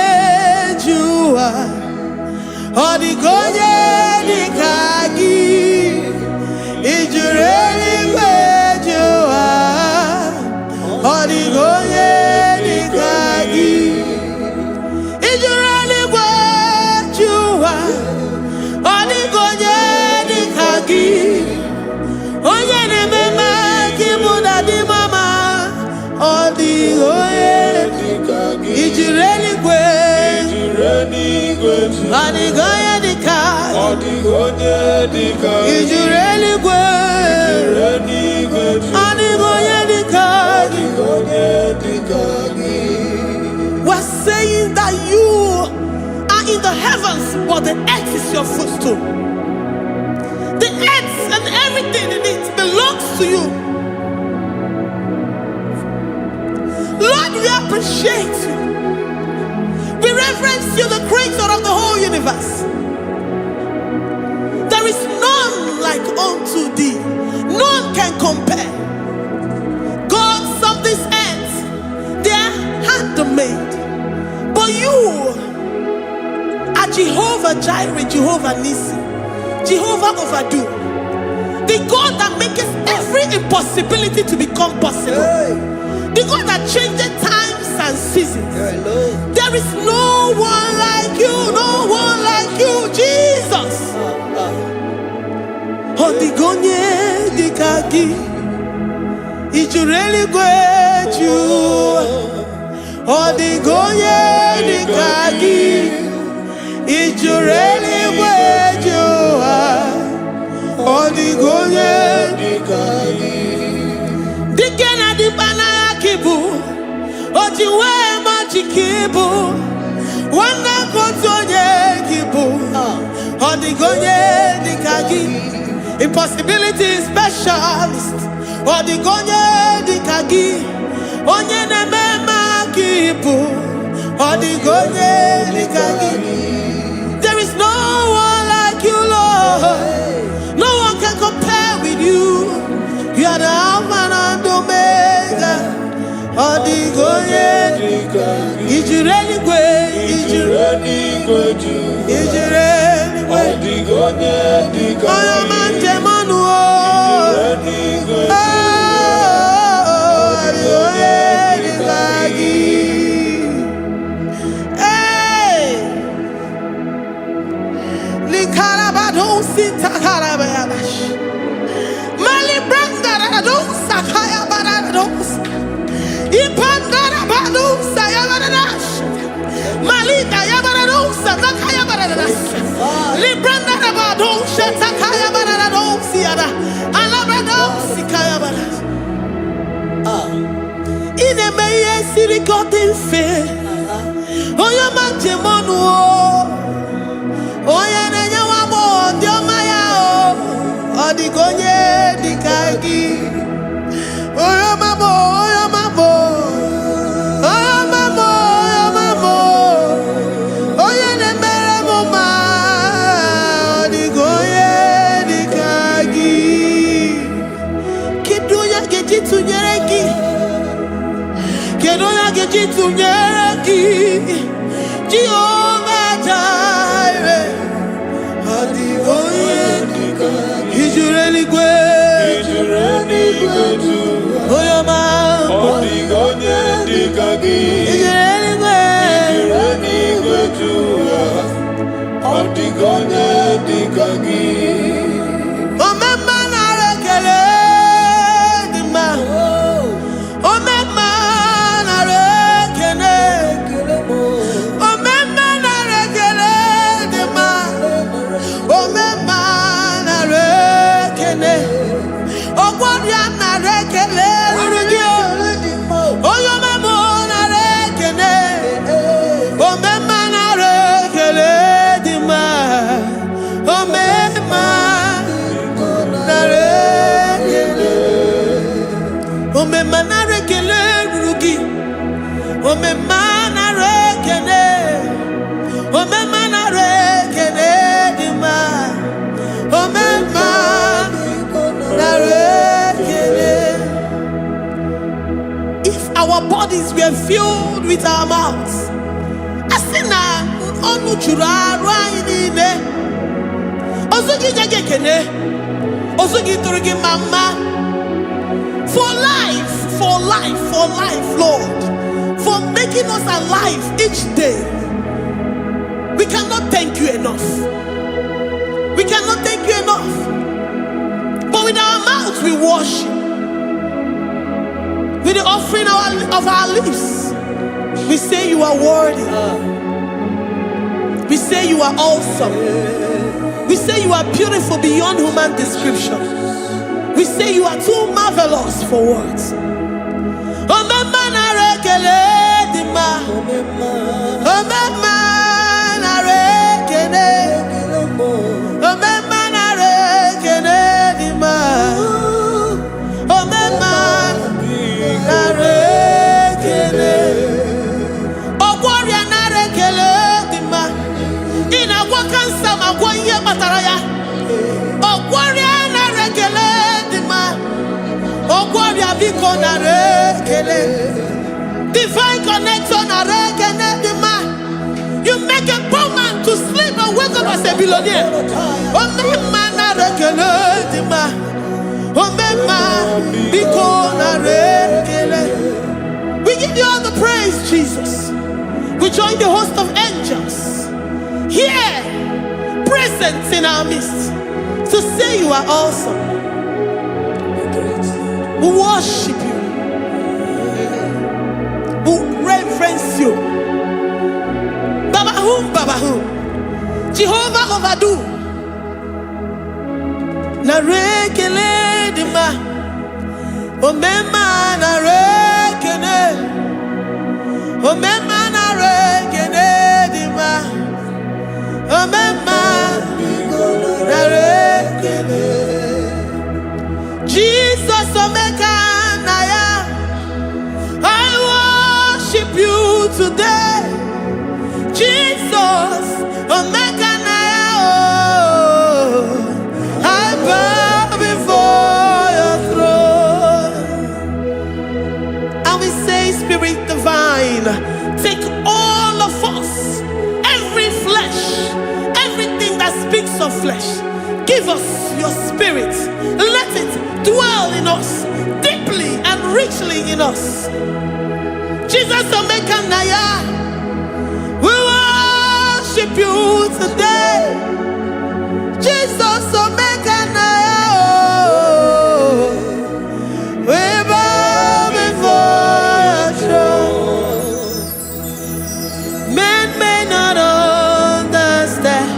Odigonye dikagi, ijureli kwejuwa. Odigonye dikagi, ijureli kwejuwa. Odigonye dikagi, onye ni mema kimuda di mama. Odigonye dikagi, ijureli kwejuwa. Odigonye dikagi, odigonye dikagi, ijureli kwejuwa. Odigonye dikagi, odigonye dikagi. We're saying that you are in the heavens, but the earth is your footstool. The earth and everything in it belongs to you. Lord, we appreciate you. We reverence you, the creator of the whole universe. There is none like unto thee. None can compare. Gods of this earth, they are handmade. But you are Jehovah Jireh, Jehovah Nissi, Jehovah Overdo. The God that makes every impossibility to become possible. The God that changes times and seasons. There is no one like you, no one like you, Jesus. Odigonye dikagi, ijureli kwejuwa. Odigonye dikagi, ijureli kwejuwa. Odigonye dikagi. Dikena dibana kibu, ojiwe majikibu. Wana kotonye kibu, odigonye dikagi. Impossibility specialist, odigonye dikagi. Onye nemema kibu, odigonye dikagi. There is no one like you, Lord. No one can compare with you. You are the Alpha and Omega. Odigonye dikagi. Ijureli kwe, ijureli kwe, ijureli kwe. Odigonye dikagi. Oyo manje manu o. Ijureli kwe. Odigonye dikagi. Hey, likarabado sitakarabayabash. Mali branda radosa kaya baradosa. Ipandara badosa yabaradosa. Malika yabaradosa nakaya baradosa. Libranda rabadosa takaya baradosa yada. Alabradosa kaya baradosa. Ine meye sirikotin fe. Oya manje monu o. Oya nenya wamo diomaya o. Odigonye dikagi. Oya mamo, oya mamo. Oya mamo, oya mamo. Oya nemere moma. Odigonye dikagi. If our bodies were filled with our mouths, asina onu chura rainine ozugi jagekene ozugi turugi mama for life, Lord, for making us alive each day. We cannot thank you enough. We cannot thank you enough. But with our mouths we worship. With the offering of our lips, we say you are worthy. We say you are awesome. We say you are beautiful beyond human description. We say you are too marvelous for words. Divine connection. You make a poor man to sleep and wake up as a billionaire. We give you all the praise, Jesus. We join the host of angels here, present in our midst, to say you are awesome. We worship you. We reverence you. Babahum. Jehovah overdo. Narekele dima. Omema narekele. Omema narekele dima. Omema narekele. Jesus omeka naya. I worship you today. Jesus omeka naya. I bow before your throne. And we say, Spirit divine, take all of us, every flesh, everything that speaks of flesh. Give us your spirit. Let it dwell in us, deeply and richly in us. Jesus omeka naya. We worship you today. Jesus omeka naya. We bow before your throne. Men may not understand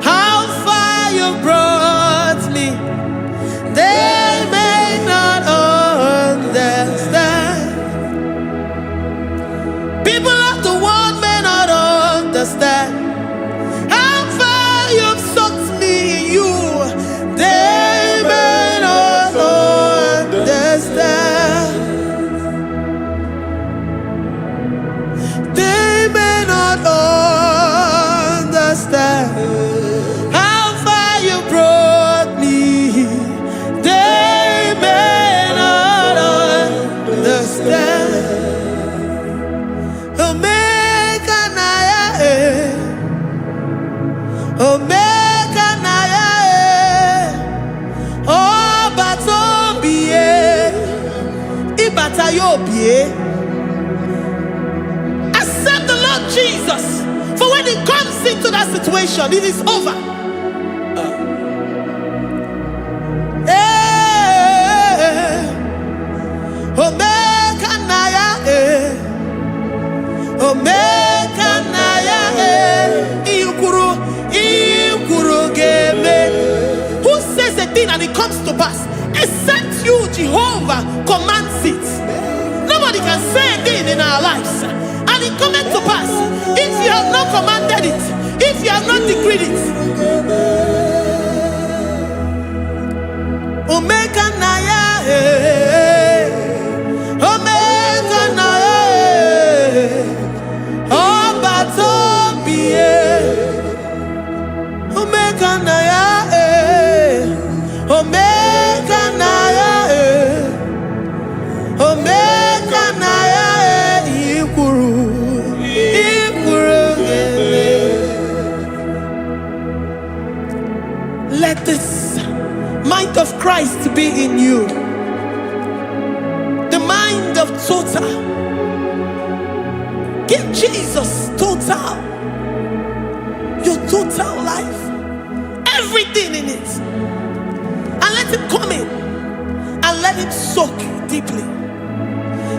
how far you brought me. They may not understand. People of the world may not understand how far Accept the Lord Jesus. For when He comes into that situation, it is over. Who says a thing and it comes to pass? Except you, Jehovah, commands it. Nobody can say a thing in our lives and it cometh to pass if you have not commanded it, if you have not decreed it. Omega Naya, Omega Naya, Obatobie, Omega Naya, Omega Naya, Omega Naya, Ikuru, Ikuru. Let this mind of Christ be in you. The mind of total. Give Jesus total. Your total life. Everything in it. And let Him come in. And let Him soak deeply.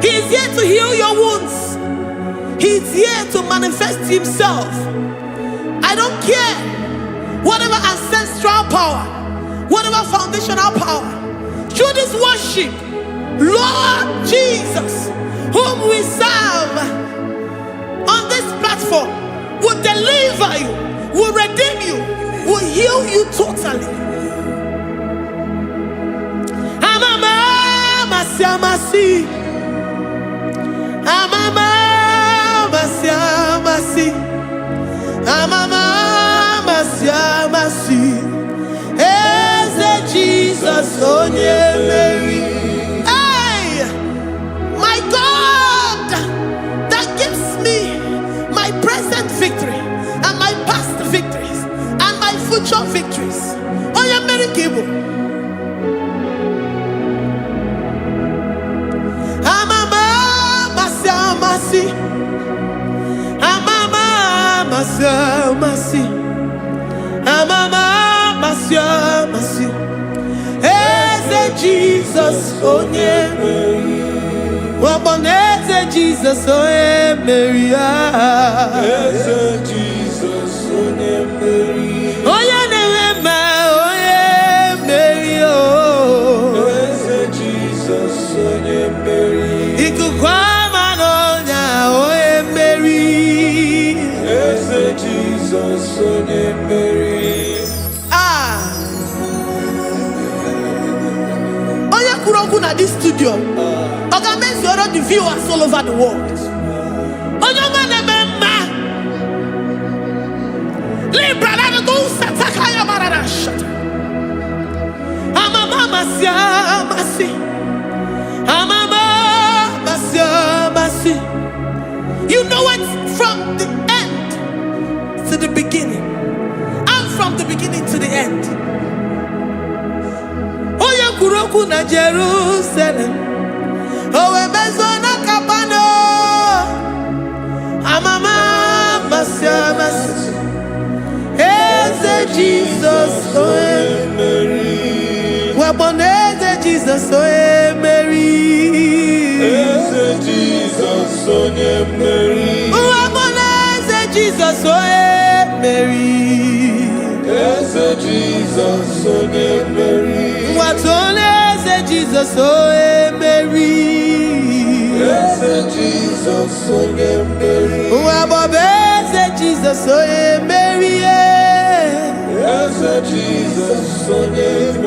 He is here to heal your wounds. He is here to manifest Himself. I don't care. Whatever ancestral power, whatever foundational power, through this worship, Lord Jesus, whom we serve on this platform, will deliver you, will redeem you, will heal you totally. Amama masiamasi, amama masiamasi, amama masiamasi. Jesus, on Mary. Hey, my God, that gives me my present victory and my past victories and my future victories. On Mary Kibo. Amama Masiamasi. Amama Masiamasi. Amama Masiamasi. Jesus, oh yeah, Mary. Jesus, oh yeah, Mary. Jesus, oh yeah, Mary. Oh yeah, Mary. Oh, Jesus, oh yeah, Mary. Ikukwamano nya, oh yeah, Mary. Jesus, oh yeah, Mary. At this studio, organize the viewers all over the world. You know it from the end to the beginning, and from the beginning to the end. Kuroku na Jerusalem, owe bezona kapano, amama masiamasi. Eze Jesus, owe Mary. Waboneze Jesus, owe Mary. Eze Jesus, owe Mary. Waboneze Jesus, owe Mary. Eze Jesus, owe Mary. Jesus, oh Mary. Yes, Jesus, oh Mary. Yes, Jesus, oh Mary. Yes, Jesus, oh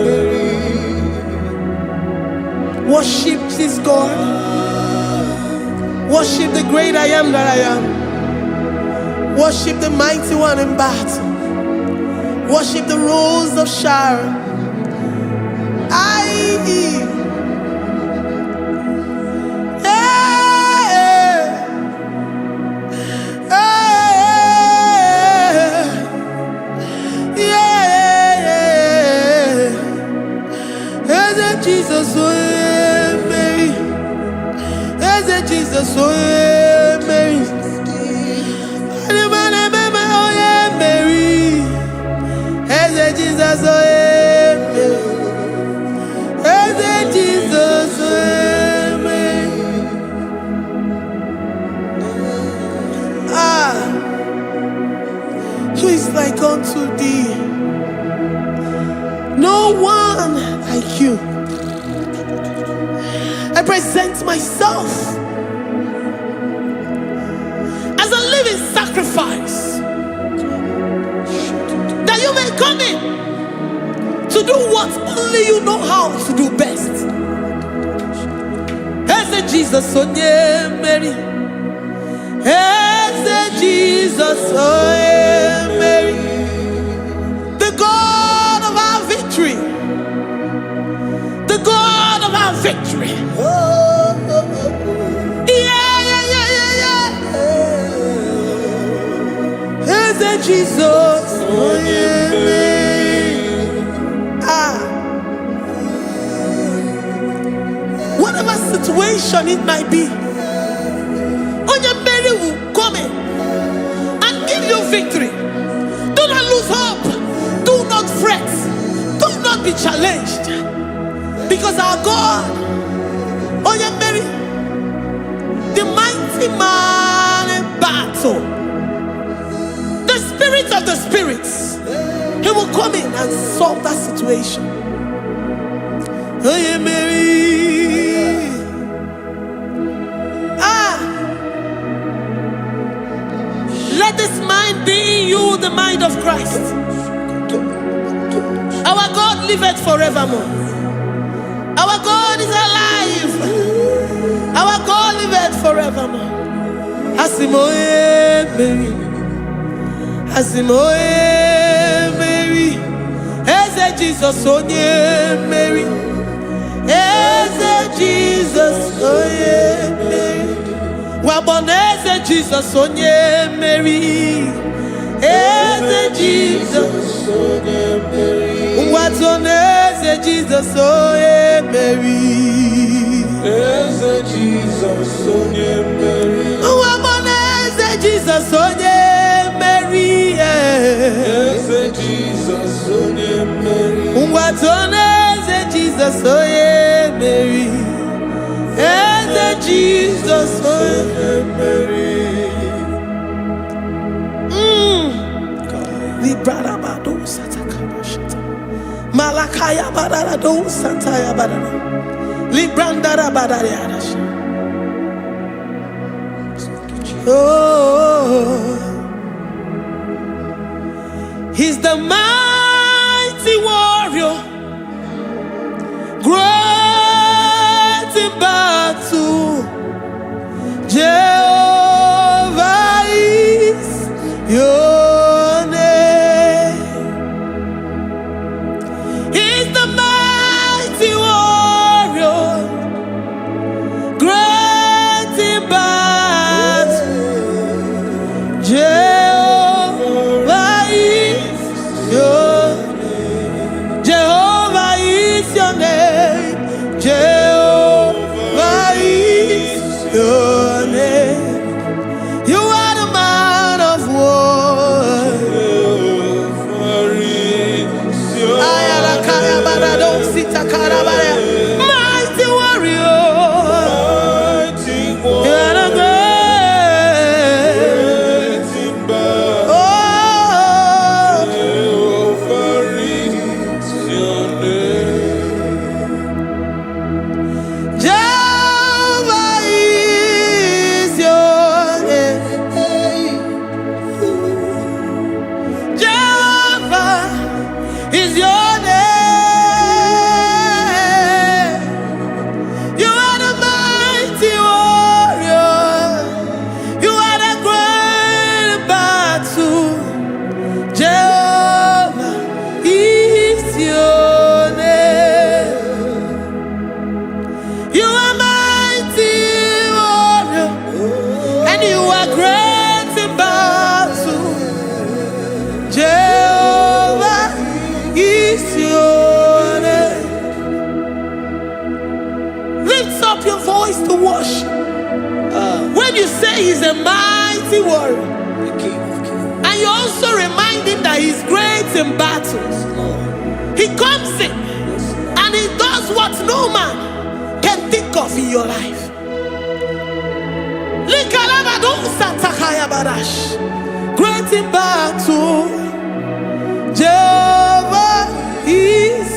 Mary. Worship this God. Worship the great I am that I am. Worship the mighty one in battle. Worship the rose of Sharon. Jesus, oh Mary. No one like you. I present myself as a living sacrifice, that you may come in to do what only you know how to do best. As Jesus, oh yeah, Mary. As Jesus, oh yeah, Mary. The God of our victory. The God of our victory. As Jesus, oh yeah, Mary. Whatever situation it might be, Onya Mary will come in and give you victory. Do not lose hope. Do not fret. Do not be challenged. Because our God, Onya Mary, the mighty man in battle, the spirit of the spirits, he will come in and solve that situation. Onya Mary. Let this mind be in you, the mind of Christ. Our God liveth forevermore. Our God is alive. Our God liveth forevermore. Asimoye Mary. Asimoye Mary. Eze Jesus onye Mary. Eze Jesus onye Mary. Waboneze Jesus onye Mary. Eze Jesus onye Mary. Watoneze Jesus onye Mary. Eze Jesus onye Mary. Waboneze Jesus onye Mary. Eze Jesus onye Mary. Watoneze Jesus onye Mary. Eze Jesus onye Mary. Librada bado satakabashata. Malakaya badara do santaya badara. Librandara badara yadasha. Oh, he's the mighty warrior, great in battle. Jehovah is your name. He's the mighty warrior, great in battle. Jehovah is your name. Jehovah is your name. Jehovah is your name. You are the man of war. Mighty warrior. You are the great. Oh, Jehovah is your name. Jehovah is your name. You are the mighty warrior. You are the great battle. Jehovah is your name. You are mighty warrior, and you are great in battle. Jehovah is your name. Lift up your voice to worship. When you say he's a mighty warrior, and you also remind him that he's great in battles, he comes in and he does what no man can think of in your life. Great in battle, Jehovah is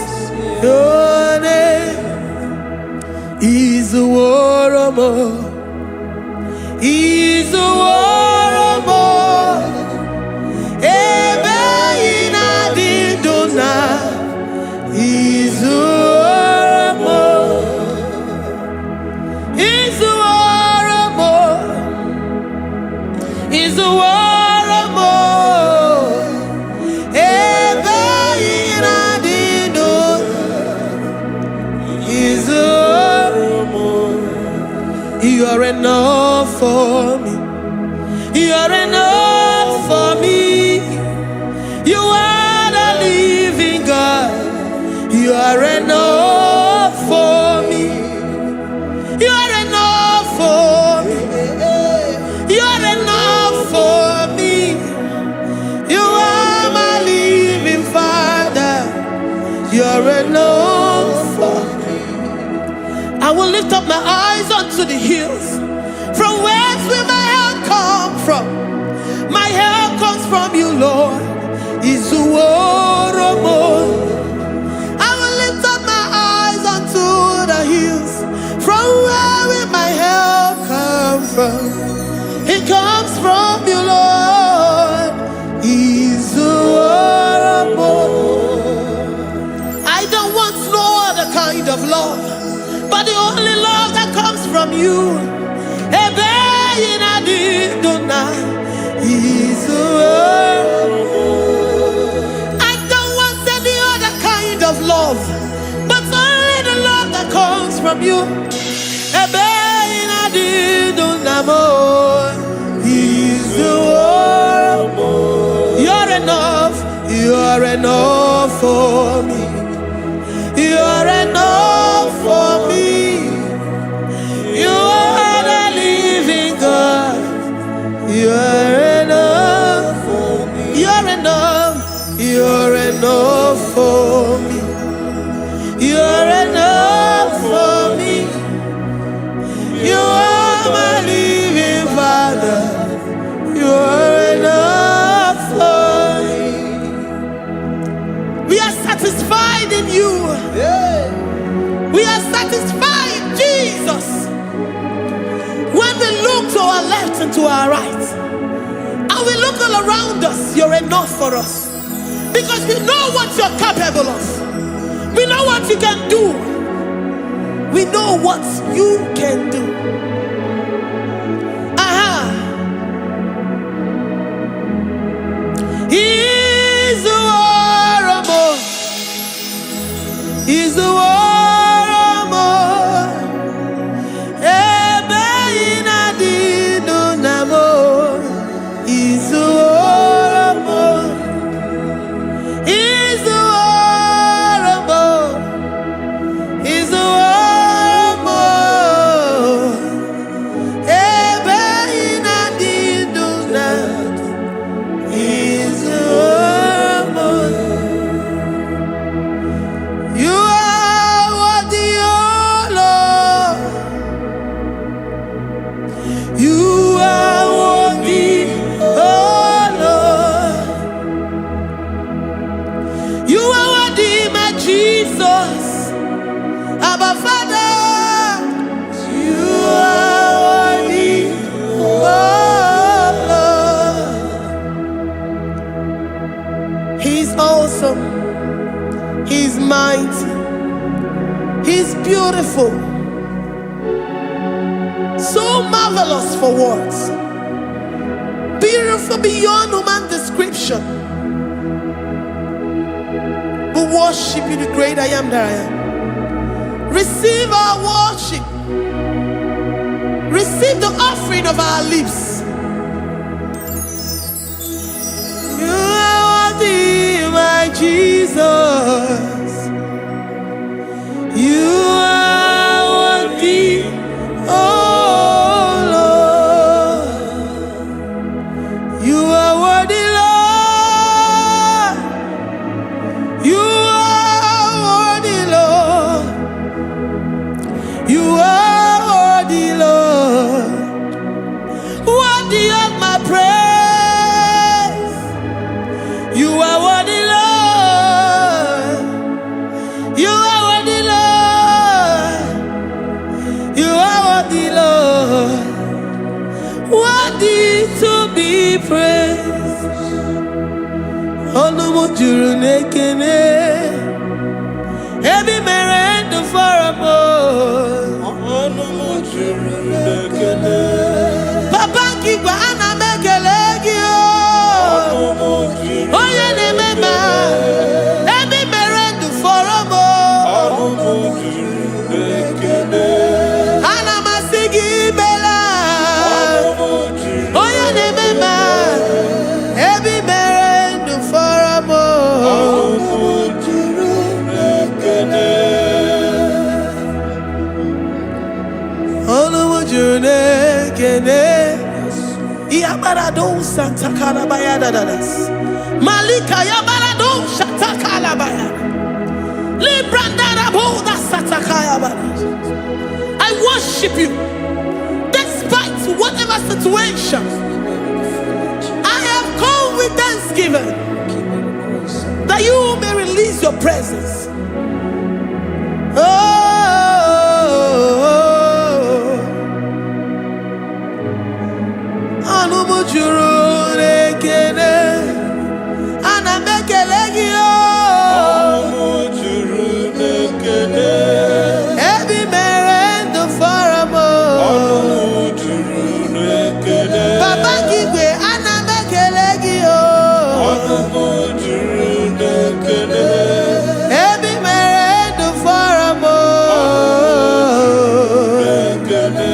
Your name is Waramo. Is Waramo. Ebe ina didona. Is Waramo. Is Waramo. Is Waramo. Ebe ina didona. Is Waramo. You are enough for me. You are enough for me. You are the living God. You are enough for me. You are enough for me. You are enough for me. You are my living Father. You are enough for me. I will lift up my eyes unto the hills. From whence will my help come from? My help comes from you, Lord. Izuoromo. I will lift up my eyes unto the hills. From where will my help come from? It comes from you, Lord. Izuoromo. I don't want no other kind of love, but the only love that comes from you. I don't want any other kind of love, but only the love that comes from you. You're enough. You're enough for me. You're enough for me. You are the living God. You're enough for me. You're enough. You're enough for me. You're enough for me. You are my living Father. You're enough for me. We are satisfied in you. We are satisfied, Jesus. When we look to our left and to our right, and we look all around us, you're enough for us. Because we know what you're capable of. We know what you can do. We know what you can do. He's the Waramo. He's the Waramo. He's mighty. He's beautiful. So marvelous for words. Beautiful beyond human description. We worship you, the great I am that I am. Receive our worship. Receive the offering of our lips. You are worthy, my Jesus. You are worthy, oh Lord. You are worthy, Lord. You are worthy, Lord. You are worthy, Lord. Worthy of my praise. You are worthy, Lord. Onumu juru nekene. Ebi mere ndu foramo. Onumu juru nekene. Papa kigwa ana mekelegi o. Onumu juru. Oye ne mema. Ebi mere ndu foramo. Onumu juru nekene. Ana masigi bela. Onumu juru. Oye ne mema. Ebi mere ndu foramo. Onumu juru nekene. Onumu juru nekene. Yabarado Santa Calabaya dadas. Malika Yabarado Shata Calabaya. Libranda Raboda Satakaya badas. I worship you despite whatever situation. I have come with thanksgiving that you may release your presence. Onumu juru nekene. Ana mekelegi o. Onumu juru nekene. Ebi mere ndu foramo. Onumu juru nekene. Papa kigwe ana mekelegi o. Onumu juru nekene. Ebi mere ndu foramo. Onumu nekene.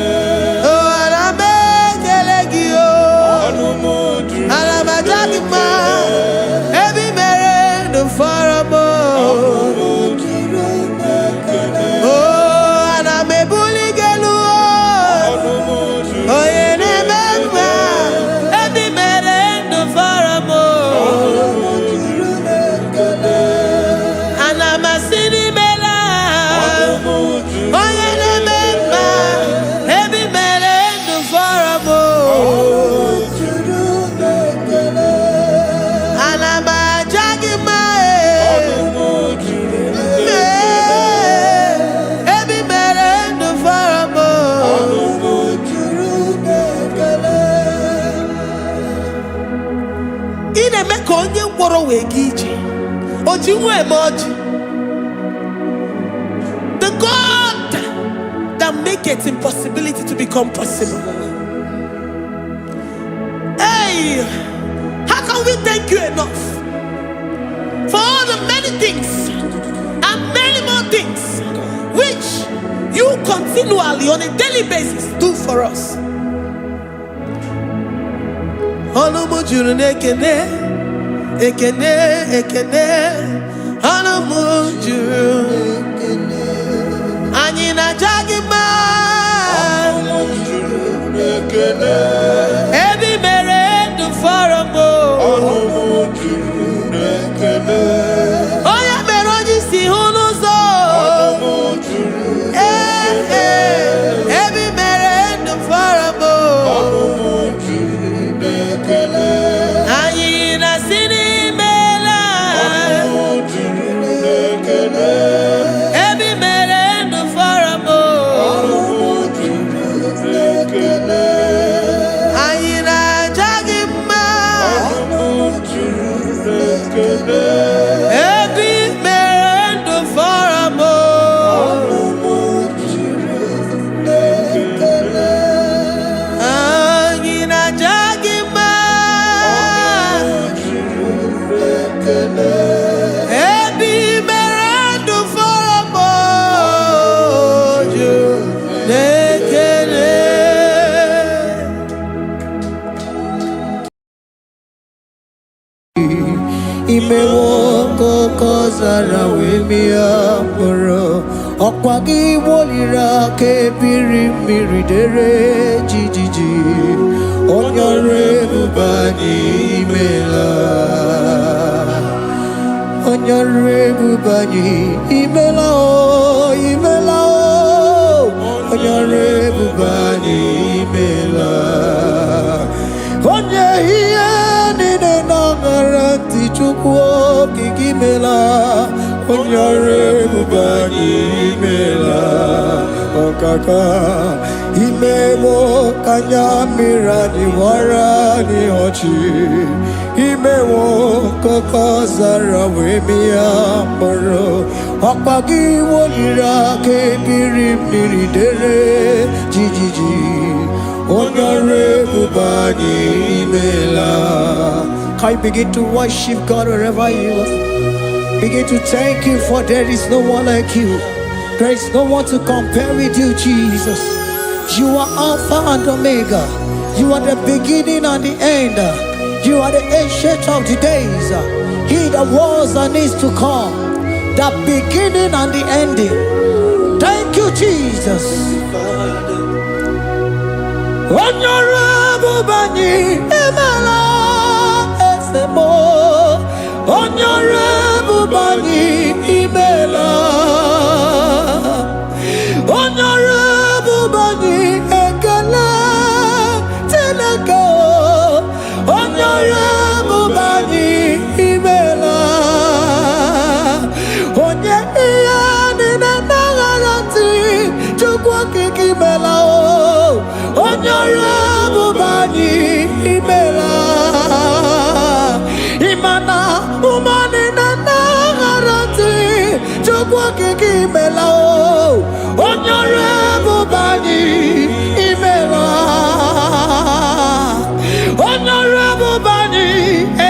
The God that makes impossibility to become possible. Hey, how can we thank you enough for all the many things and many more things which you continually on a daily basis do for us? Onumu juru nekene. Ekene, ekene, Onumu juru nekene. Anyina jagima. Onumu juru nekene. Ebi mere ndu foramo. Onumu juru nekene. Oya meroji si hunuzo. Onumu juru nekene. Ebi mere ndu foramo. Onumu juru nekene. Anyina sini. Imewoko kozara wemia moro Okwagi wolira kebiri miridere jijiji Onyore bubani imela Onyore bubani imela o imela o Onyore bubani imela Onye hiye nine nangaranti chukwo kikimela Onyore bubani imela Okaka Imewo kanya mirani warani ochi Imewo koko zara wemia moro Okpagi wolira ke biri biri dere jijiji Onore bubani imela. Can you begin to worship God wherever you are? Begin to thank Him, for there is no one like you. There is no one to compare with you, Jesus. You are Alpha and Omega. You are the beginning and the end. You are the ancient of the days. He that was and is to come. The beginning and the ending. Thank you, Jesus. Honorable Bani Emala Esemo. Honorable Bani Emala. Honorable Bani Ekala Teleko. Honorable Bani Emala. Onye iyani na nagarati chukwa kikimela o. Honorable Bani Emala. Imana umani na nagarati chukwa kikimela o. Honorable Bani Emala. Honorable Bani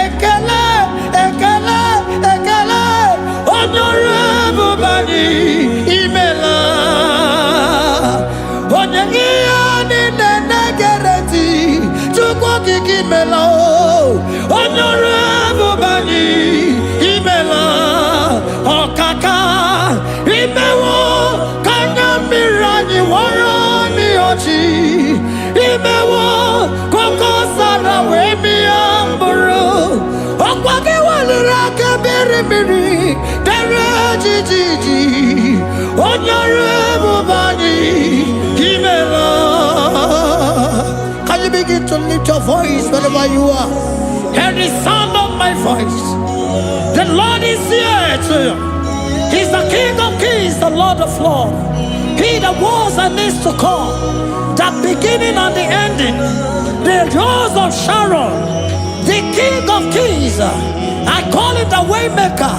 Ekele, Ekele, Ekele. Honorable Bani Emala. Onyegiyani nenegereti chukwa kikimela o. Honorable Bani Emala. Okaka imewo kanyambirani warani ochi. Imewo koko sara wemi amburu. Okwage walira kebiri biri dere jijiji. Honorable Bani Emala. Can you begin to lift your voice wherever you are? Hear the sound of my voice. The Lord is here to you. He's the King of Kings, the Lord of Lords. He that was and is to come, the beginning and the ending, the Rose of Sharon, the King of Kings. I call him the Waymaker.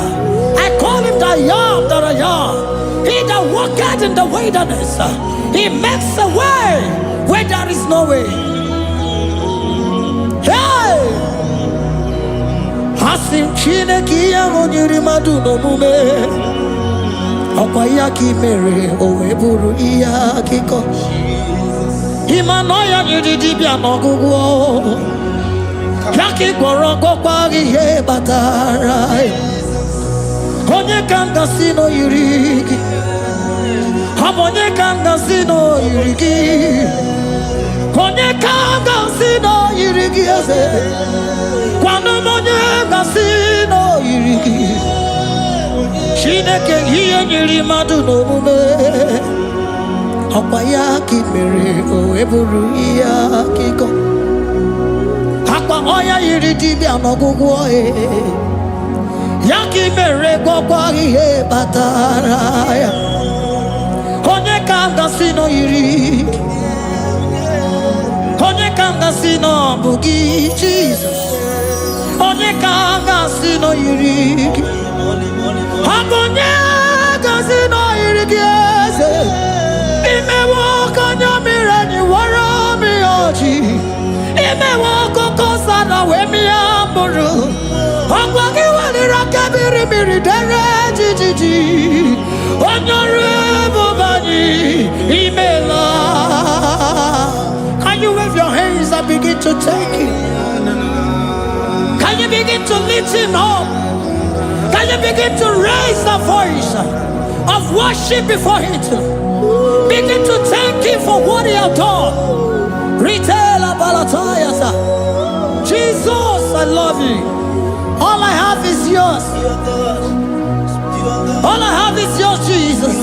I call him the Yam that I am. He that walketh in the wilderness, he makes a way where there is no way. Hey! Hasim Chineki Yamonyuri Maduno Mume. Okwayaki mere oweburu iya kiko. Imanoya nyidibia nogugo. Yaki gorogo kwagi he batara. Onye kanga sino yurigi. Onye kanga sino yurigi. Onye kanga sino yurigi eze. Kwano monye kanga sino yurigi. Chineke hiye nyiri madu n'omume. Okwayaki mere oweburu iya kiko. Akwa oya yiri dibia n'ogwugwo e. Yaki mere gwagwa ihe batara ya. Onye kanga sino yiri. Onye kanga sino bugi Jesus. Onye kanga sino yiri. Agonye gazino irigieze. Imewo kanya mirani wara mi oji. Imewo koko sana wemi amburu. Ogwagi walira kabiri biri dere jijiji. Honorable Bani Emala. Can you wave your hands and begin to take it? Can you begin to lift him up? Can you begin to raise the voice of worship before Him? Begin to thank Him for what He has done. Retailer Balatayasa. Jesus, I love you. All I have is yours. All I have is yours, Jesus.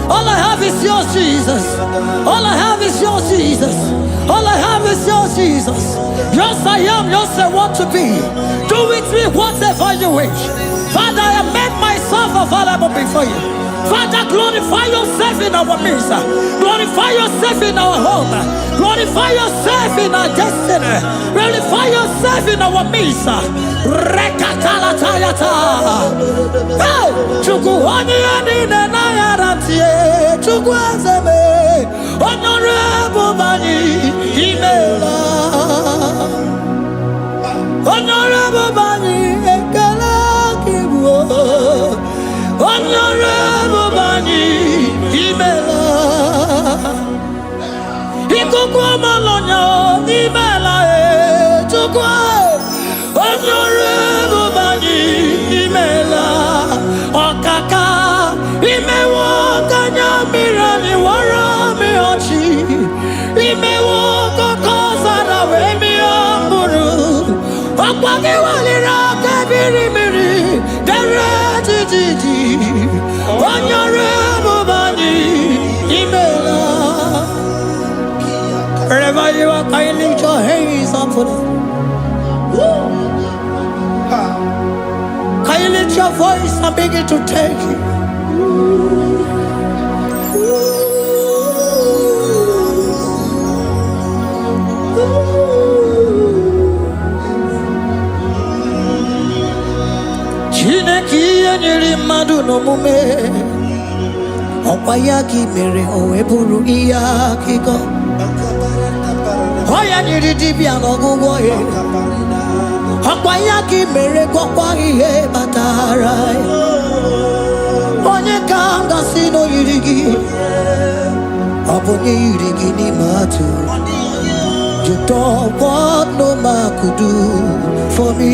All I have is yours, Jesus. All I have is yours, Jesus. All I have is yours, Jesus. Yours I am, yours I want to be. Do with me whatever you wish. Father, I made myself available before you. Father, glorify yourself in our midst. Glorify yourself in our home. Glorify yourself in our destiny. Glorify yourself in our midst. Rekatala yata. Hey, chuku oni anine na yaratie. Chuku azeme, honorable bani imela. Honorable bani ekala kibuo. Honorable bani imela. Ikukwa malonya imela chukwa. Honorable bani imela. Okaka imewo kanya mirani warami ochi. Imewo kokoza na wemi amburu. Okwage walira kabiri miri dere jiji. Honorable bani imela. Wherever you are, can you lift your hands up for them? Can you lift your voice and begin to take it? Chineki enyiri mmadụ n'omume ọkwa ya ka mere o wee bụrụ ihe akụkọ. Oya nyiri dibịa n'ọgwụgwọ ya ọkwa ya ka mere gwọkwa ihe batara ya. Onye ka m gasị n'oyiri gị ọ bụ onye yiri gị n'ime atụ. You don't want no man could do for me.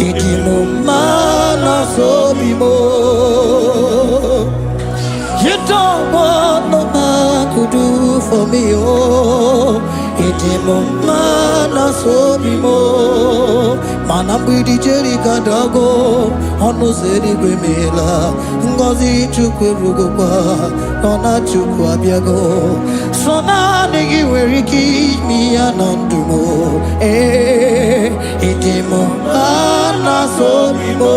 Ịdị m mma na so bi mo. You don't want no man could do for me, oh. Ịdị m mma na so bi mo. Mana mgbidi Jerika dago, ọnụ ụzọ eluigwe meela. Ngọzi Chukwu erugokwa, nọ na Chukwu abịago. So naanị gị nwere ike ime ya na ndụ m. Ịdị m mma na so bi mo.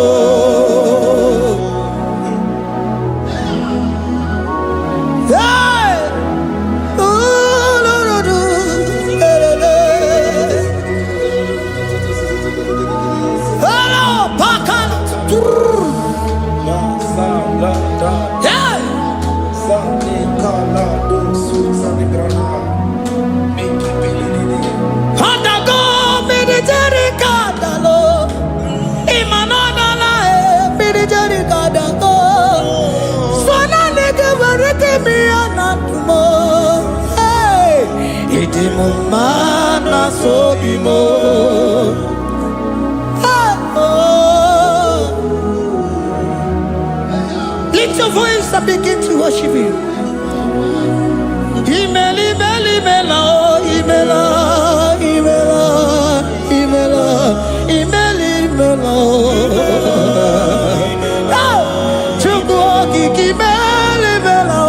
Ịdị m mma na so bi mo. Lift your voice and begin to worship Him. Imela, imela, imela, imela, imela, imela, imela, imela. Chukwu okike imela, imela.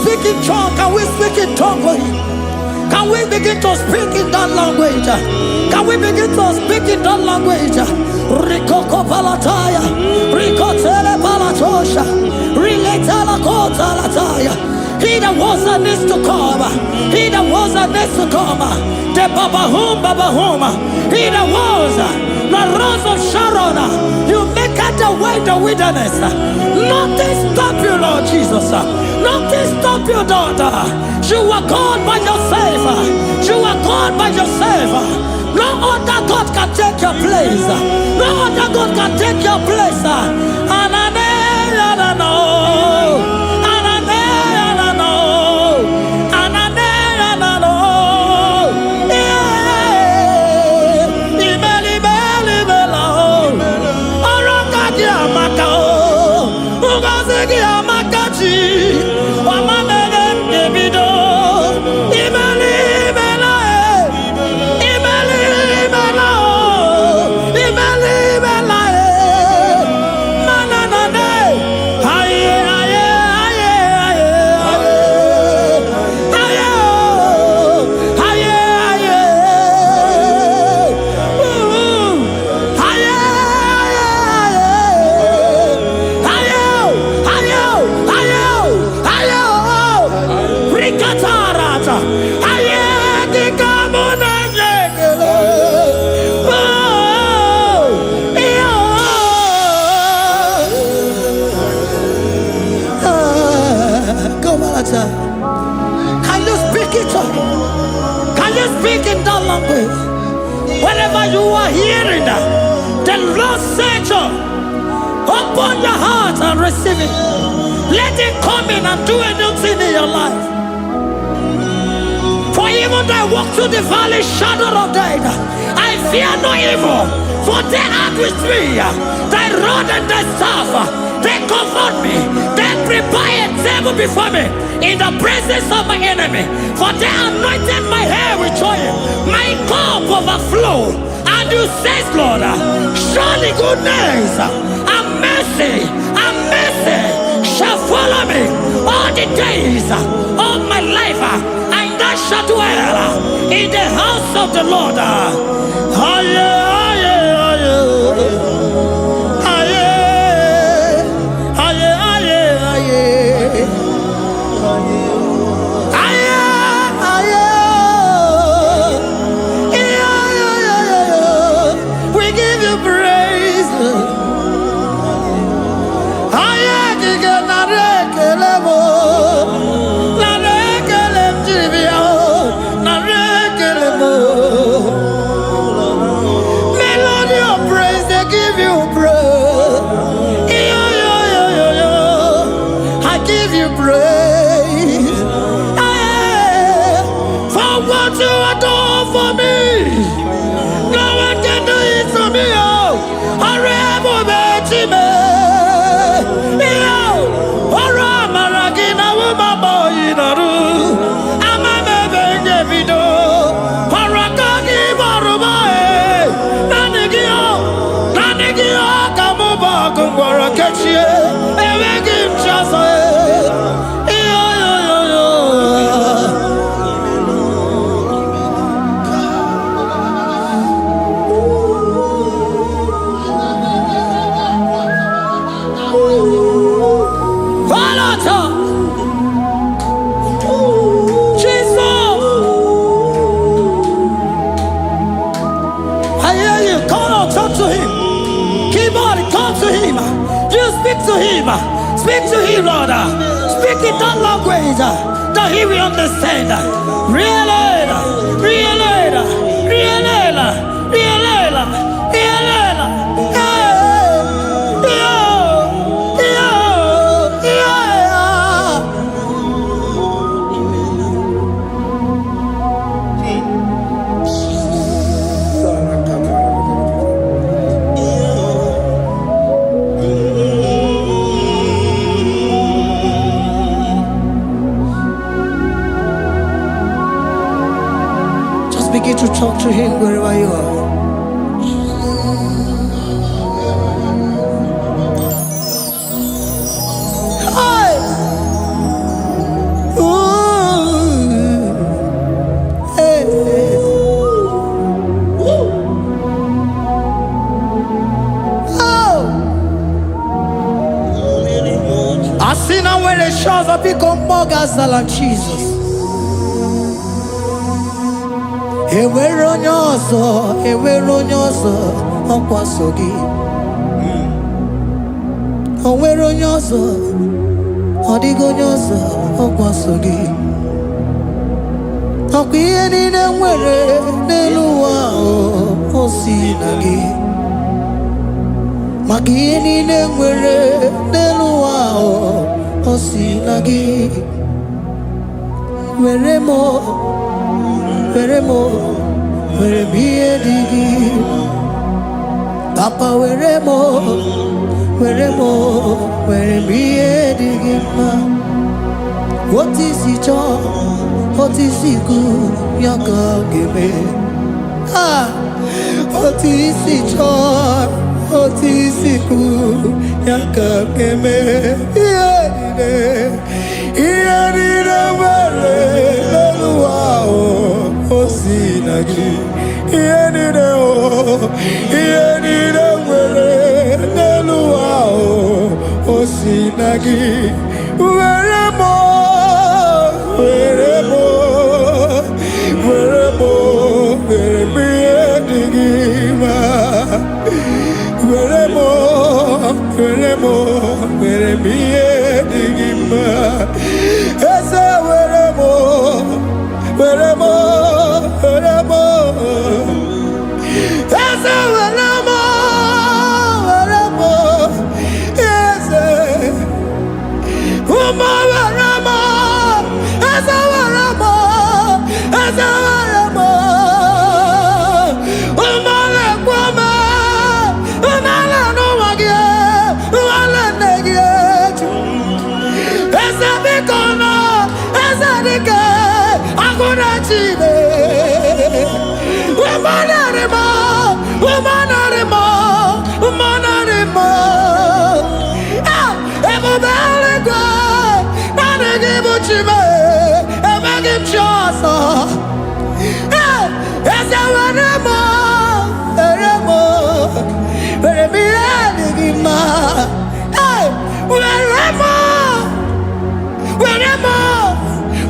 Speak in tongue. Can we speak in tongue for Him? Can we begin to speak in that language? Can we begin to speak in that language? Rikoko palataya, rikotele palatosha, riletala kota lataya. He that was and needs to come. He that was and needs to come. The babahum. He that was the rose of Sharon. You make out the way in the wilderness. Nothing stop you, Lord Jesus. Nothing stop you, daughter. You are God by yourself. You are God by yourself. No other God can take your place. No other God can take your place. And I know. Can you speak it? Can you speak in that language? Whenever you are hearing that, the Lord said, open your heart and receive it. Let it come in and do a new thing in your life. For even though I walk through the valley shadow of death, I fear no evil. For they are with me. Thy rod and thy staff, they comfort me. They prepare a table before me in the presence of my enemy. For they anointed my hair with oil. My cup overflow. And you say, Lord, surely goodness and mercy shall follow me all the days of my life. And I shall dwell in the house of the Lord. We give you praise. Melody of praise, they give you praise. I give you praise. For what you have done for me, no one can do it for me. Speak to him, Lord. Speak in that language that he will understand. Begin to talk to him wherever you are. I see now when the shores have become more than Jesus. Enwere onye ọzọ ọkwa so gị. O nwere onye ọzọ, ọ dịghị onye ọzọ, ọkwa so gị. Ọkwa ihe niile nwere n'elu ụwa o si na gị. Maka ihe niile nwere n'elu ụwa o si na gị. Were m ihe dị gị. Papa were m ihe dị gị mma. Otu isi chọọ, otu isi kwu ya ka ọ ga-eme. Otu isi chọọ, otu isi kwu ya ka ọ ga-eme. Ihe niile nwere n'elu ụwa o si na gị. Ihe niile nwere n'elu ụwa o si na gị. Were m ihe dị gị mma. Were m ihe dị gị mma. Eze were m eze were m eze ụmụ were m eze were m eze were m ụmụ na-ekwu m ụmụala n'ụwa gị ụmụala nne gị eju eze biko nọ eze dike agụ na chine ebube eluigwe naanị gị bụ Chime, emeghị m chi ọzọ. Eze were m ihe dị gị mma.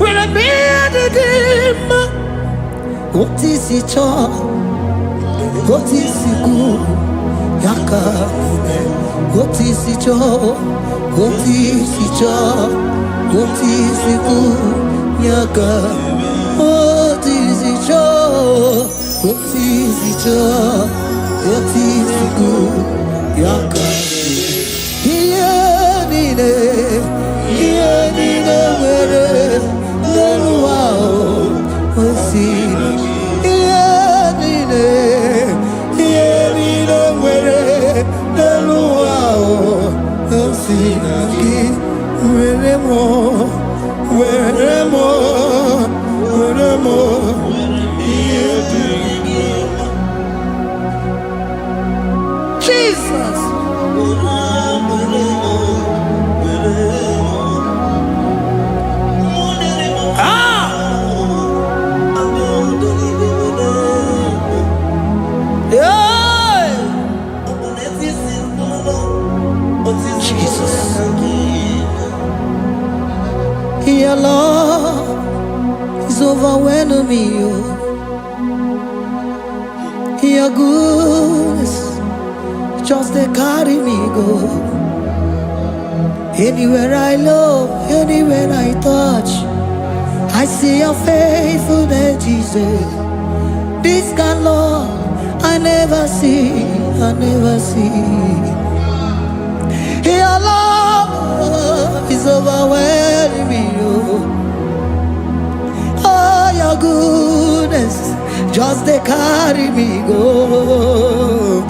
Were m ihe dị gị mma. Otu isi chọọ, otu isi kwu ya ka eme. Otu isi chọọ, otu isi chọọ, otu isi kwu ya ka. Otu isi chọọ, otu isi chọọ, otu isi kwu ya ka. Ihe niile nwere n'elu ụwa o si na gị. Ihe niile nwere n'elu ụwa o si na gị. Were m ihe dị gị mma. Jesus. Your love is overwhelming me. Your goodness just they carry me go. Anywhere I look, anywhere I touch, I see your faithfulness, Jesus. This kind of love I never see. Your love is overwhelming me. Oh, your goodness just they carry me go.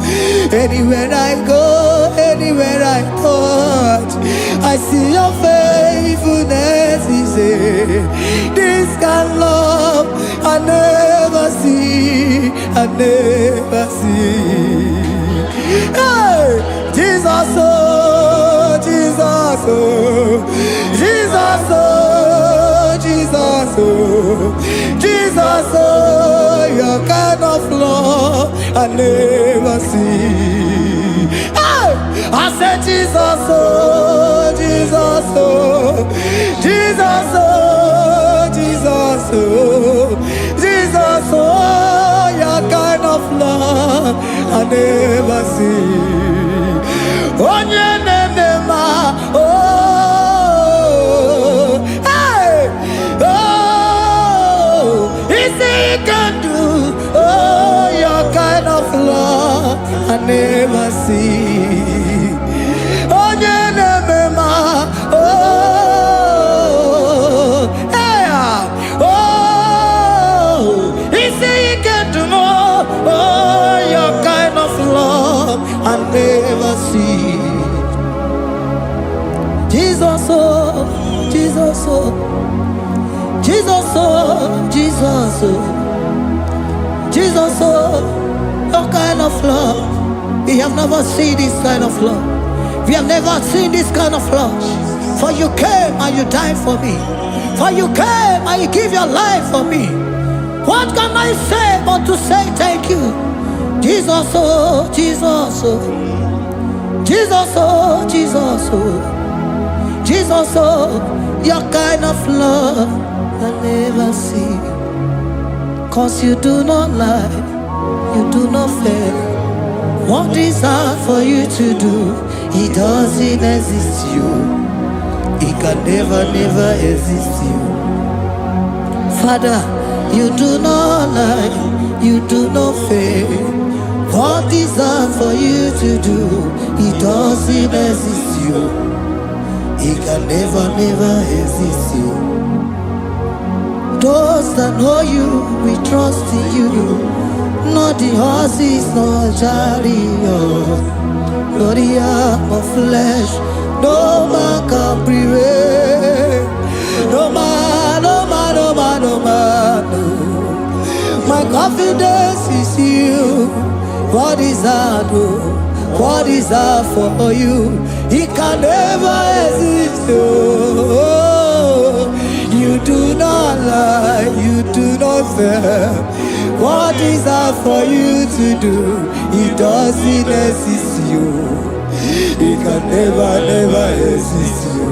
Anywhere I go, anywhere I touch, I see your faithfulness. This kind of love I never see. Hey, Jesus, oh, Jesus, oh, Jesus, oh, Jesus, oh, Jesus, oh, your kind of love I never see. Hey, I said Jesus, oh, Jesus, oh, Jesus, oh, Jesus, oh, Jesus, oh, your kind of love I never see. Onye nemema, oh, hey, oh, is he can do, oh, your kind of love I never see. Onye nemema, oh, hey, oh, is he can do more, oh, your kind of love I never see. Jesus, oh, Jesus, oh, Jesus, oh, Jesus, oh, Jesus, oh, your kind of love. We have never seen this kind of love. We have never seen this kind of love. For you came and you died for me. For you came and you give your life for me. What can I say but to say thank you? Jesus, oh, Jesus, oh, Jesus, oh, Jesus, oh, Jesus, oh, your kind of love I never see. 'Cause you do not lie, you do not fail. What is hard for you to do, it doesn't exist you. It can never, never exist you. Father, you do not lie, you do not fail. What is hard for you to do, it doesn't exist you. It can never, never exist you. Those that know you, we trust in you. Not the horses, not chariot, not the arm of flesh. No man can prevail. No man, no man, no man, no man, no. My confidence is you. What is hard, oh? What is hard for you? It can never exist, oh. You do not lie, you do not fail. What is hard for you to do? It doesn't exist you. It can never, never exist you.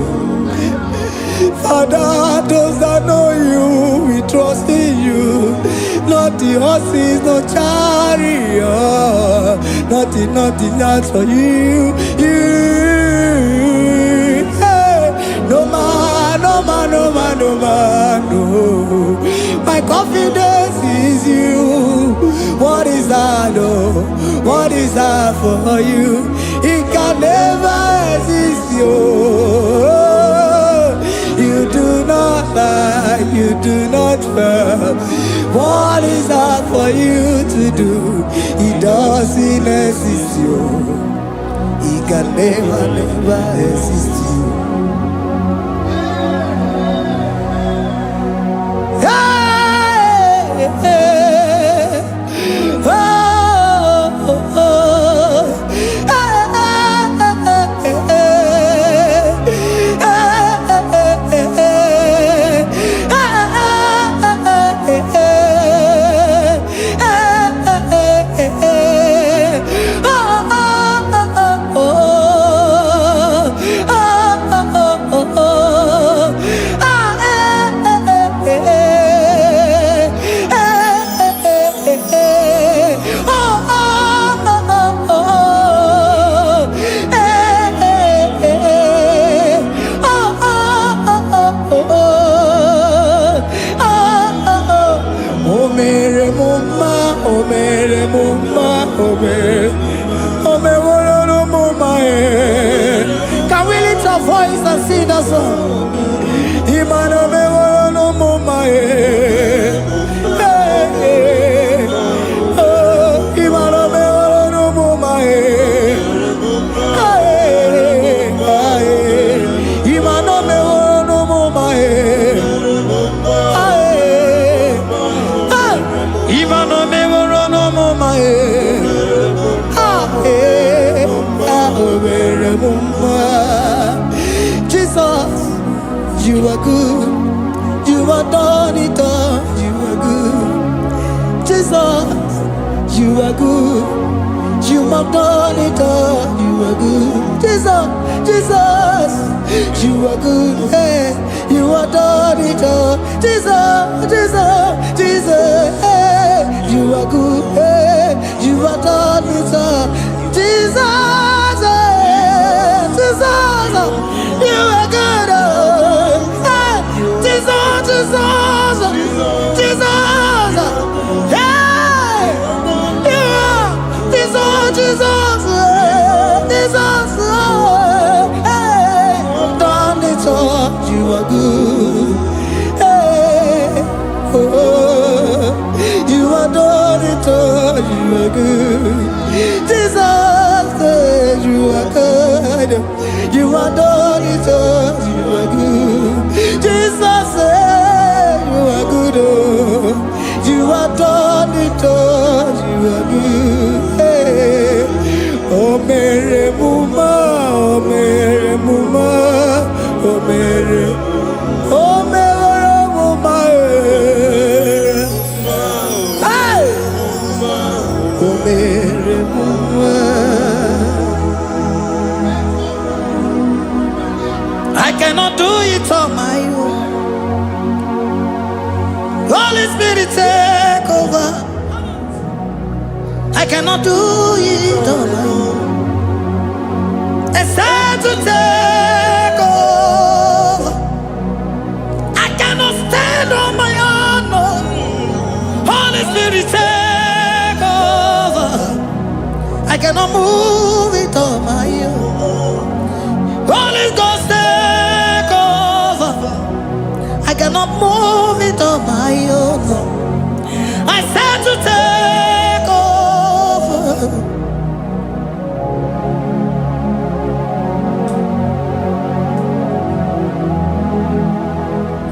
Father, those that know you, we trust in you. Not the horses, no chariot. Nothing, nothing else for you. You, hey, no man, no man, no man, no man, no. My confidence is you. What is that, oh? What is that for you? It can never exist, you. You do not lie, you do not fail. What is that for you to do? It doesn't exist, you. It can never, never exist, you. Hey, hey, oh, oh, oh. Can we lift our voice and sing that song? Imano me no mama oh, imano me no mama imano me no mama imano me no mama Jesus, you are good. You are done it all. You are good. Jesus, you are good. You have done it all. You are good. Jesus, Jesus, you are good. Hey, you are done it all. Jesus, Jesus, Jesus, hey, you are good. Hey, you are done it all. Jesus, Jesus, you are good. Jesus, Jesus, Jesus, hey, you are Jesus, Jesus, Jesus, hey, done it all, you are good. Hey, oh, you are done it all, you are good. Jesus, you are good. You are done it all, you are good. Jesus, you are good. You are done it all, you are good. Hey. Oh, Mary Muma, oh, Mary Muma, oh, Mary, oh, Mary Muma, hey, oh, Mary Muma. I cannot do it on my own. Holy Spirit, take over. I cannot do it on my own. It's time to take over. I cannot stand on my own. No. Holy Spirit, take over. I cannot move it on my own. Holy Ghost, take over. I cannot move it on my own. I said to take over.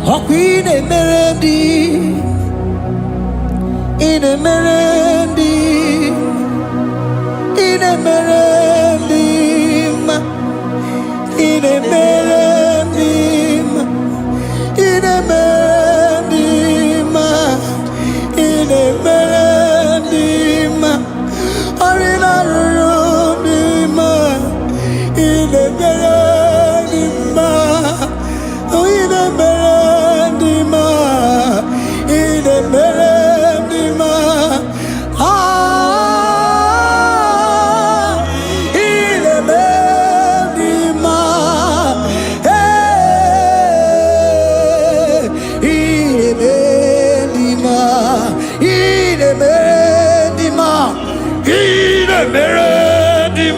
Oh, Queen Emerendi, in Emerendi, in Emerendi, in Emerendi, in Emerendi, in Emerendi, Arina Rudima, in Emerendi, in Emerendi, in Emerendi, ah, in Emerendi, hey, in Emerendi, in Emerendi, in Emerendi,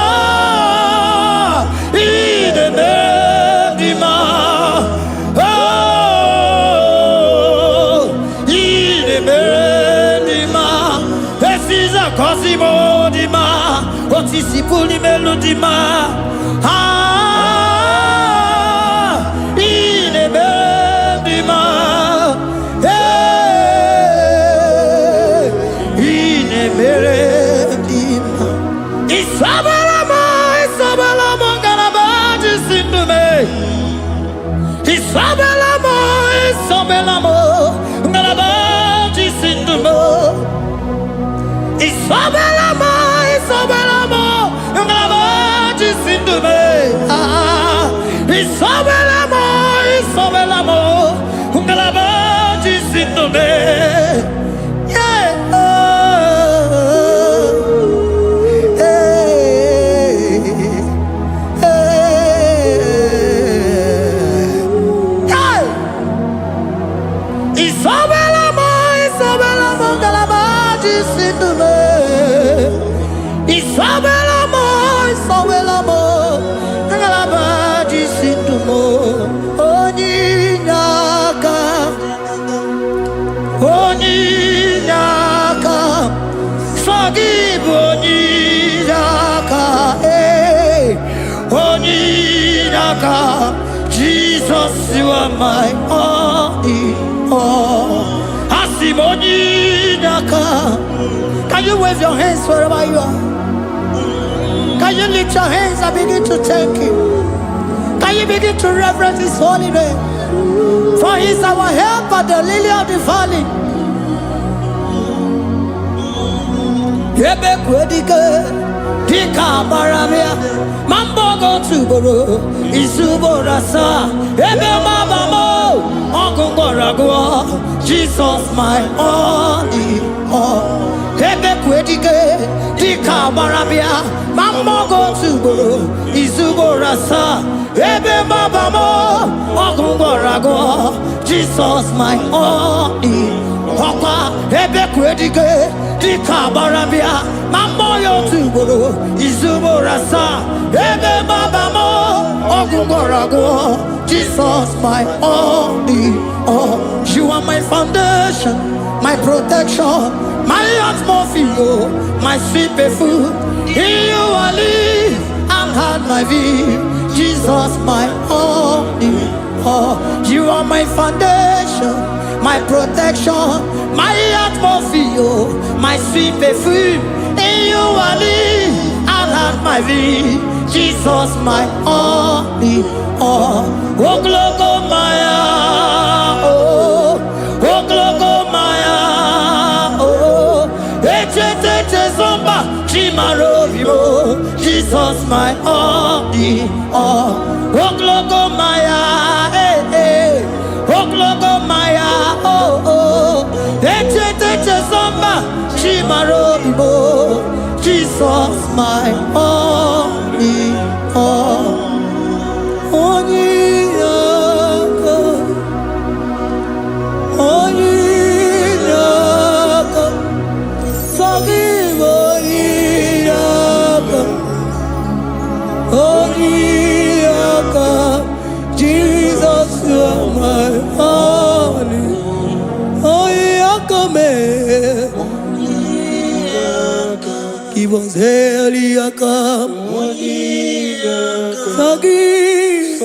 ah, in Emerendi, oh, in Emerendi, this is a Cosimo Dima, what is the Puli Melodima, ah, in Emerendi, hey, in Emerendi, Isabelamo, Isabelamo, Galabaji Sindume, Isabelamo, Isabelamo, Galabaji Sindume, Isabelamo, Isabelamo, Galabaji Sindume, ah, Isabelamo, Isabelamo, Galabaji Sindume, yeah, hey, hey, Isabelamo, Isabelamo, Galabaji Sindume, Isabelamo, Isabelamo, Galabaji Sindume, Onyinaka, Onyinaka, forgive Onyinaka, hey, Onyinaka, Jesus, you are my only all. Asim Onyinaka. Can you wave your hands wherever you are? Can you lift your hands and begin to thank Him? Can you begin to reverence His holy name? For He is our help at the lily of the valley. Yebe kwedike, dika baramia, mambogo tuboro, isuborasa, ebe mabamo, ongongoragwa, Jesus my only all. ebe kwedike dika barabia mamogo tubo izugo rasa ebe babamo ogungorago Jesus my only papa ebe kwedike dika barabia mamoyo tubo izugo rasa ebe babamo ogungorago Jesus my only you are my foundation, my protection, my atmosphere, my sweet perfume. In you I live and had my view. Jesus, my only. You are my foundation, my protection, my atmosphere, my sweet perfume. In you I live and had my view. Jesus, my only. Oh, glory, Maya. Jesus, my only, Oglogo Maya, Oglogo Maya, Zomba, Chimarobibo, Jesus, my only, Jesus, you are my only. Give us Eliaka. Forgive.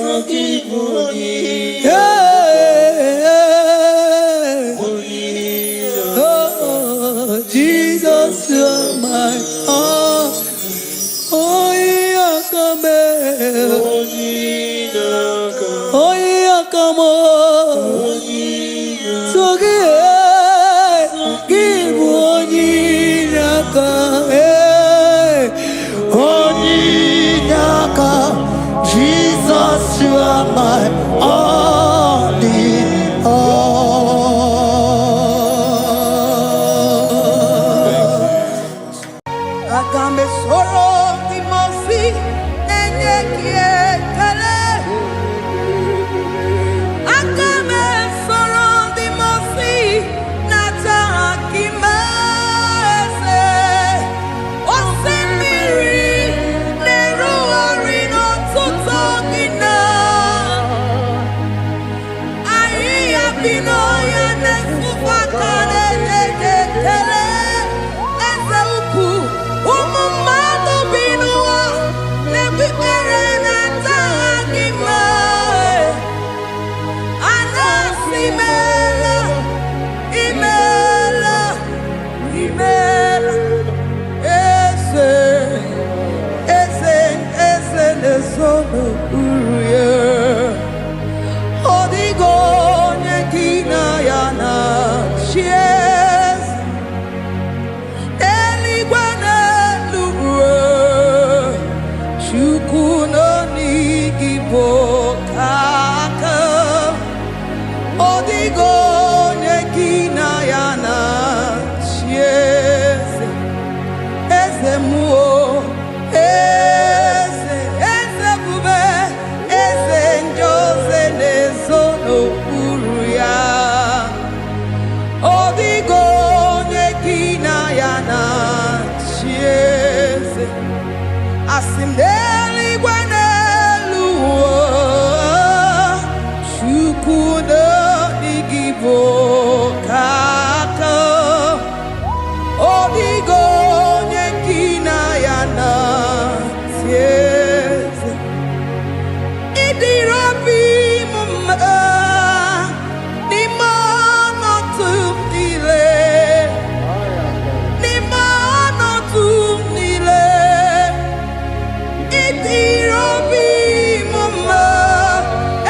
Oh, Jesus, you are my Jesus, you are my only. Agambe soro timosi enye kietele. Agambe soro timosi nata kimese. Osemiri neruari no tutogina. Aia binoya nesufakane neketele. Asimdeli gwanelu chukudo igibo kaka odigo nyekina yana sieze idirobi mumma ni mono tumile ni mono tumile idirobi mumma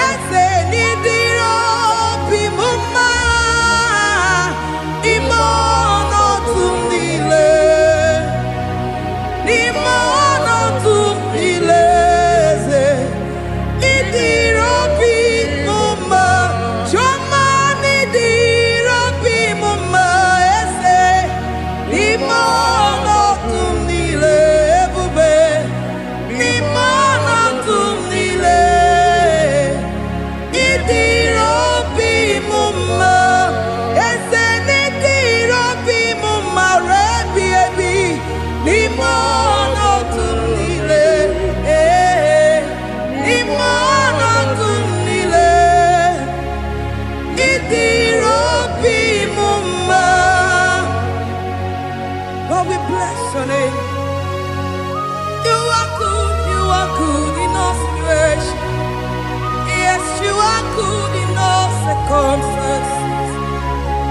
ese nidirobi mumma imono tumile imono tumile ese idirobi first.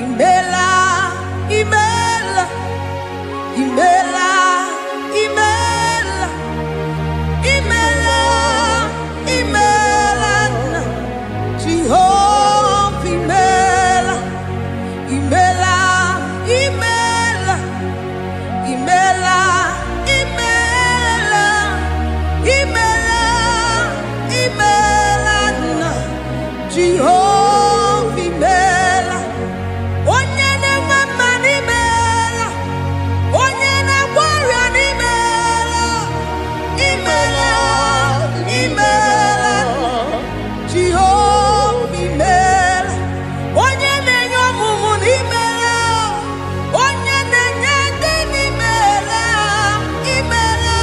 Imela, Imela, Imela, Imela, Imela, Imela, Jehovah, Imela, Imela, Imela, Imela, Imela, Imela, Imela, Jehovah, Imela. Onyene mama ni mela, onyene warrior ni mela, imela, imela, Jehovah imela, onyene nyomumu ni mela, onyene nyende ni mela, imela,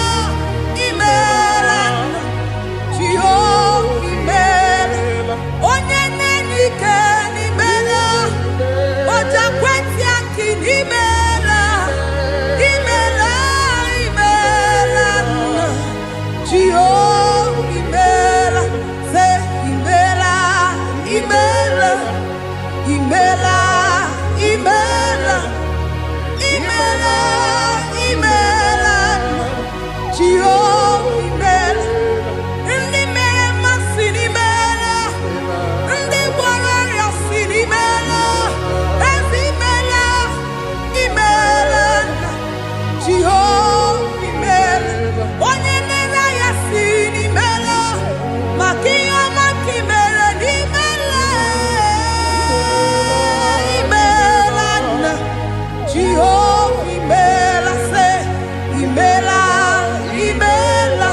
imela, Jehovah imela, onyene nike ni mela. Oja kweti akini imela, imela, imela, Jehovah imela, say imela, imela, imela, imela, imela, imela, Jehovah imela, ndi mema sinimela, ndi warrior sinimela. Jehovah imela, onyene ya sini mela, makia makimela ni mela, imela, Jehovah imela, say imela, imela,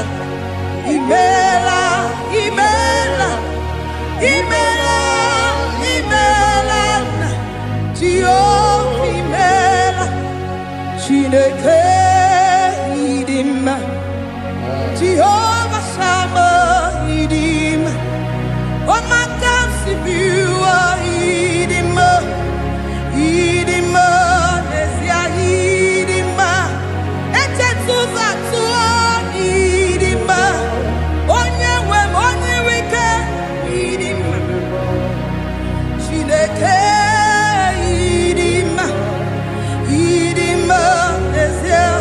imela, imela, imela, imela, Jehovah imela. Chineke idima, Jehovah Shammah idima, Omakansi biwa idima, idima, Nesia idima, Echetuza tuwa idima, Onyewe onyeweke idima, Chineke idima, idima, Nesia.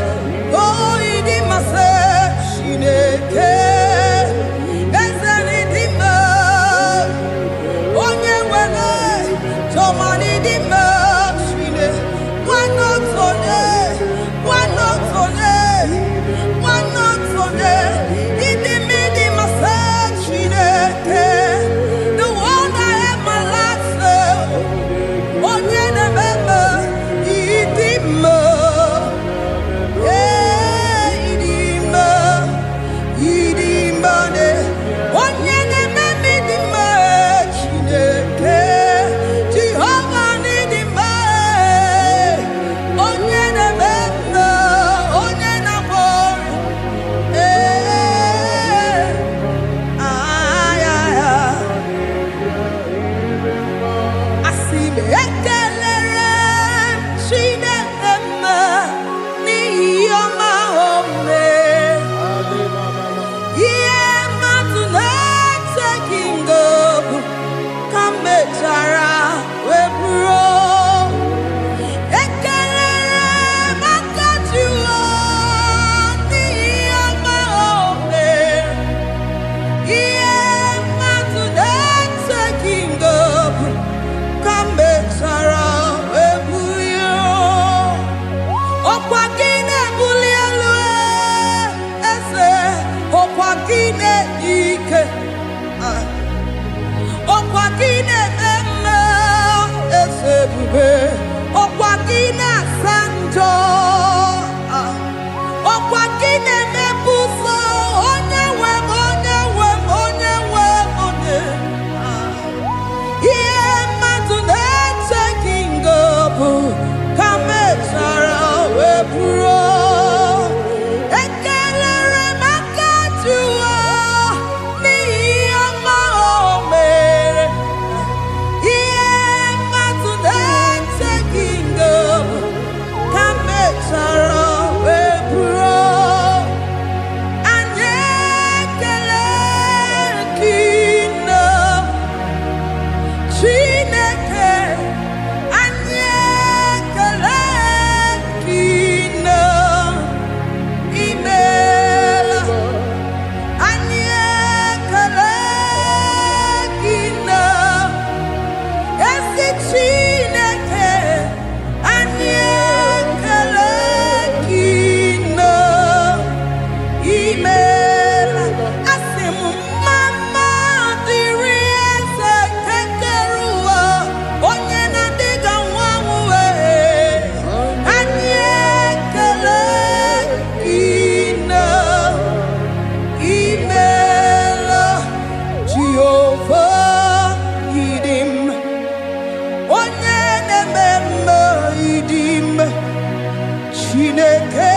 Chineke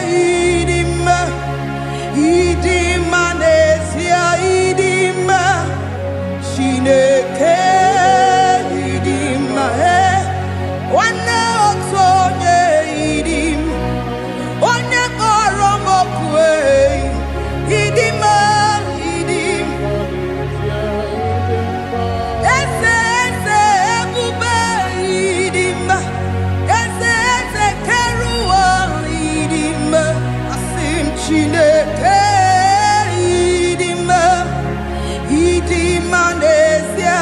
idima, idima nesia idima, Chineke idima, wana otonye idim, onye koromokwe idima idim, ese ebube idima, ese keruwa idima, asim Chineke idima, idima nesia,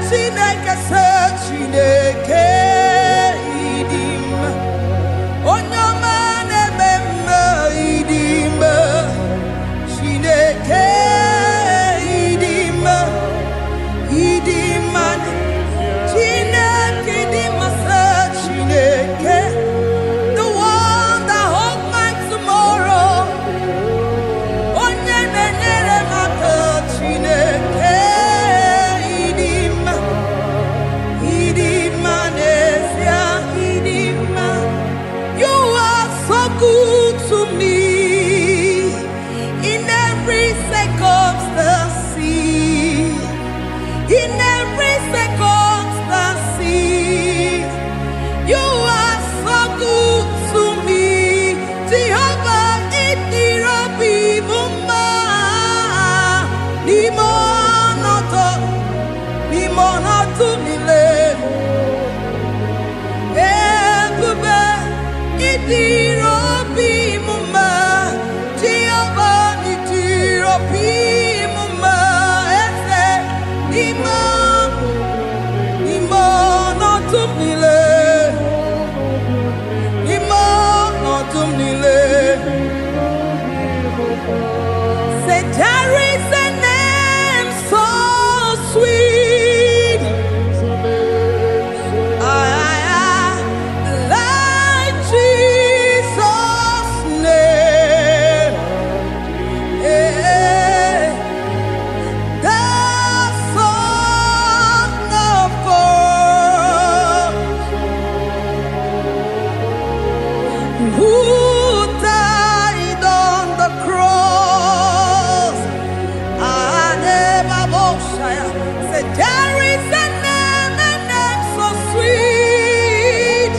Chineke se Chineke idima, onyama nebema idima, Chineke idima, idima, Chineke idima se Chineke, the one that holds my tomorrow, onye nenyere maka Chineke idima, idima nesia idima. You are so good to me in every circumstance, in every circumstance. You are so good to me, Jehovah. Itirobi mumma, limonoto mile, ebube. Itirobi mumma, Jehovah. Itirobi mumma, ese limonoto mile, limonoto mile. Say there is a name so sweet, like Jesus' name, the Son of God, who died on the cross. Say there is a name so sweet,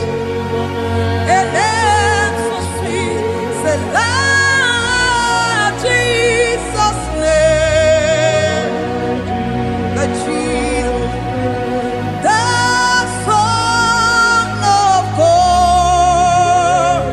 a name so sweet. Say Lord Jesus' name, the Jesus, the Son of God,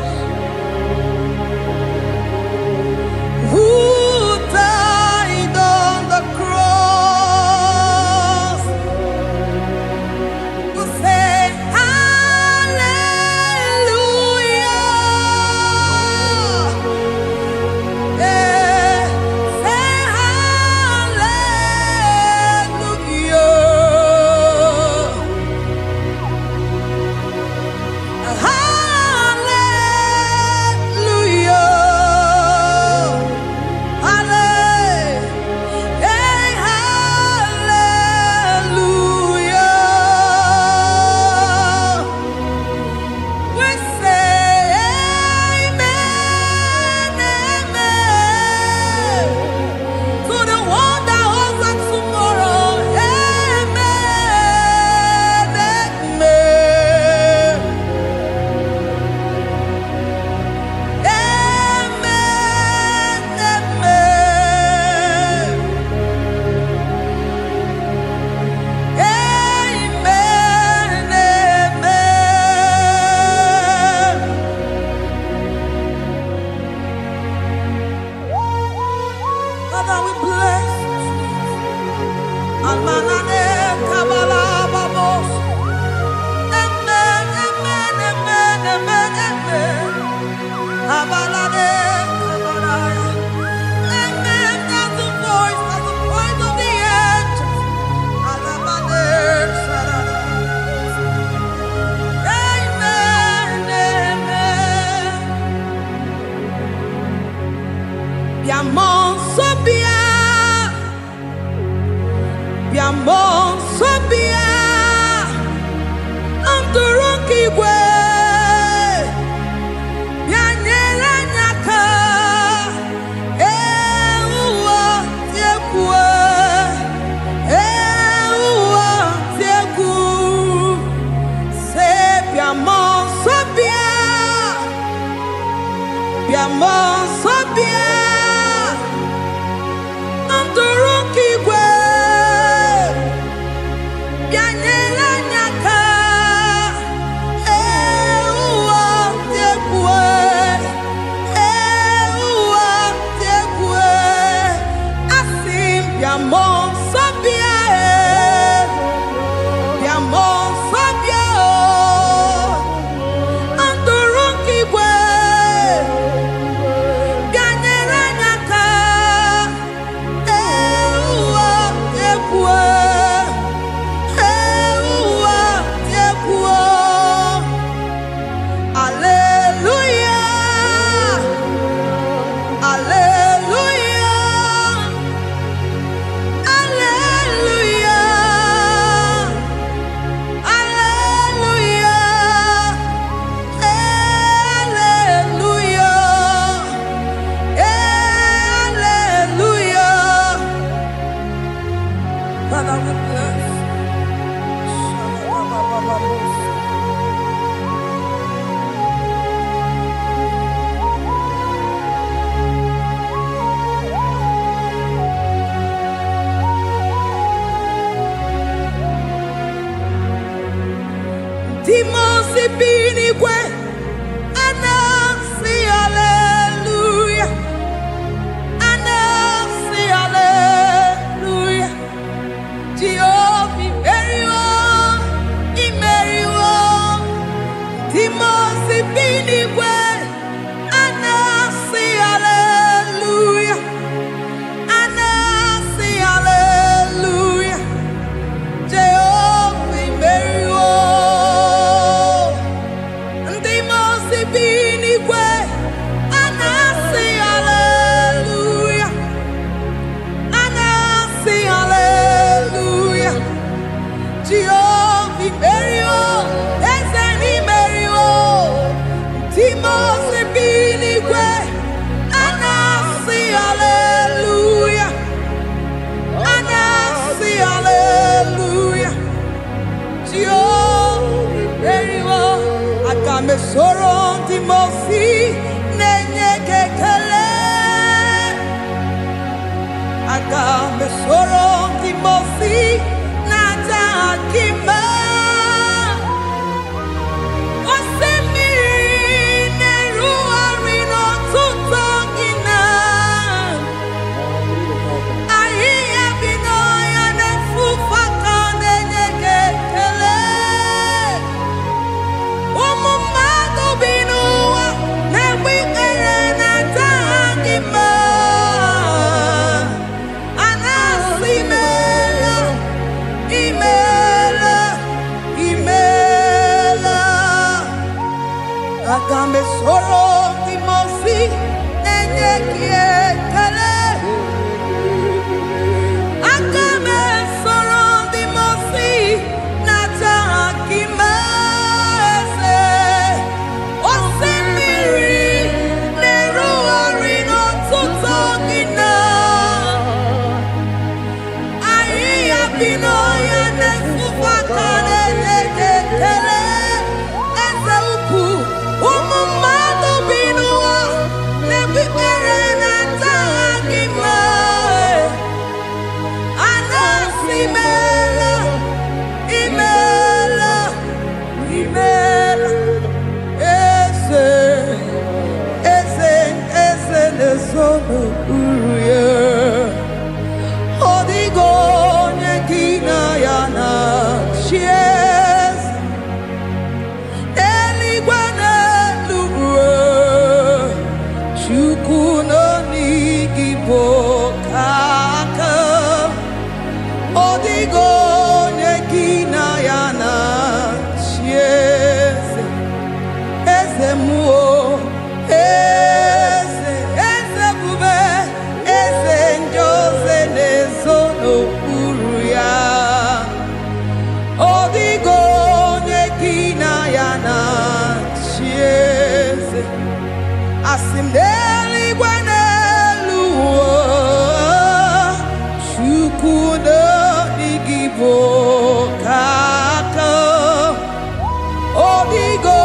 Odigo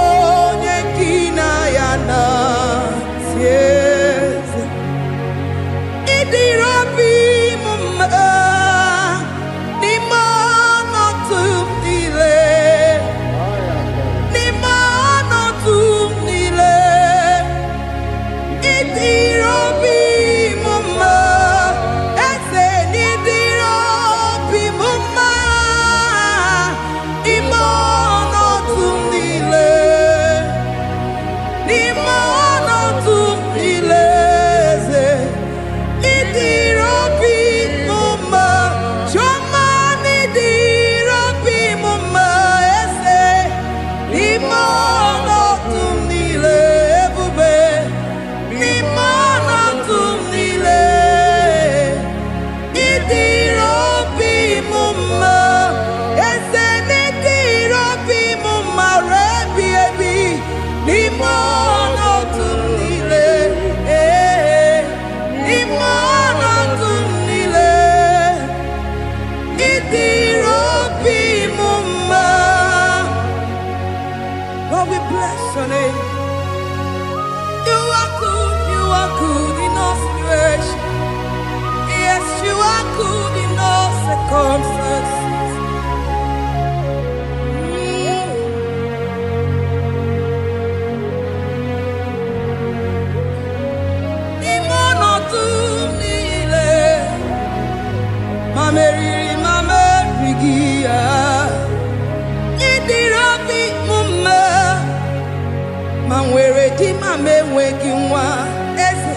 nyekina ya na tie bless your name. You are good in all situations. Yes, you are good in all circumstances. Mame weki nwa eze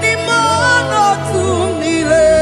ni mo no tu nile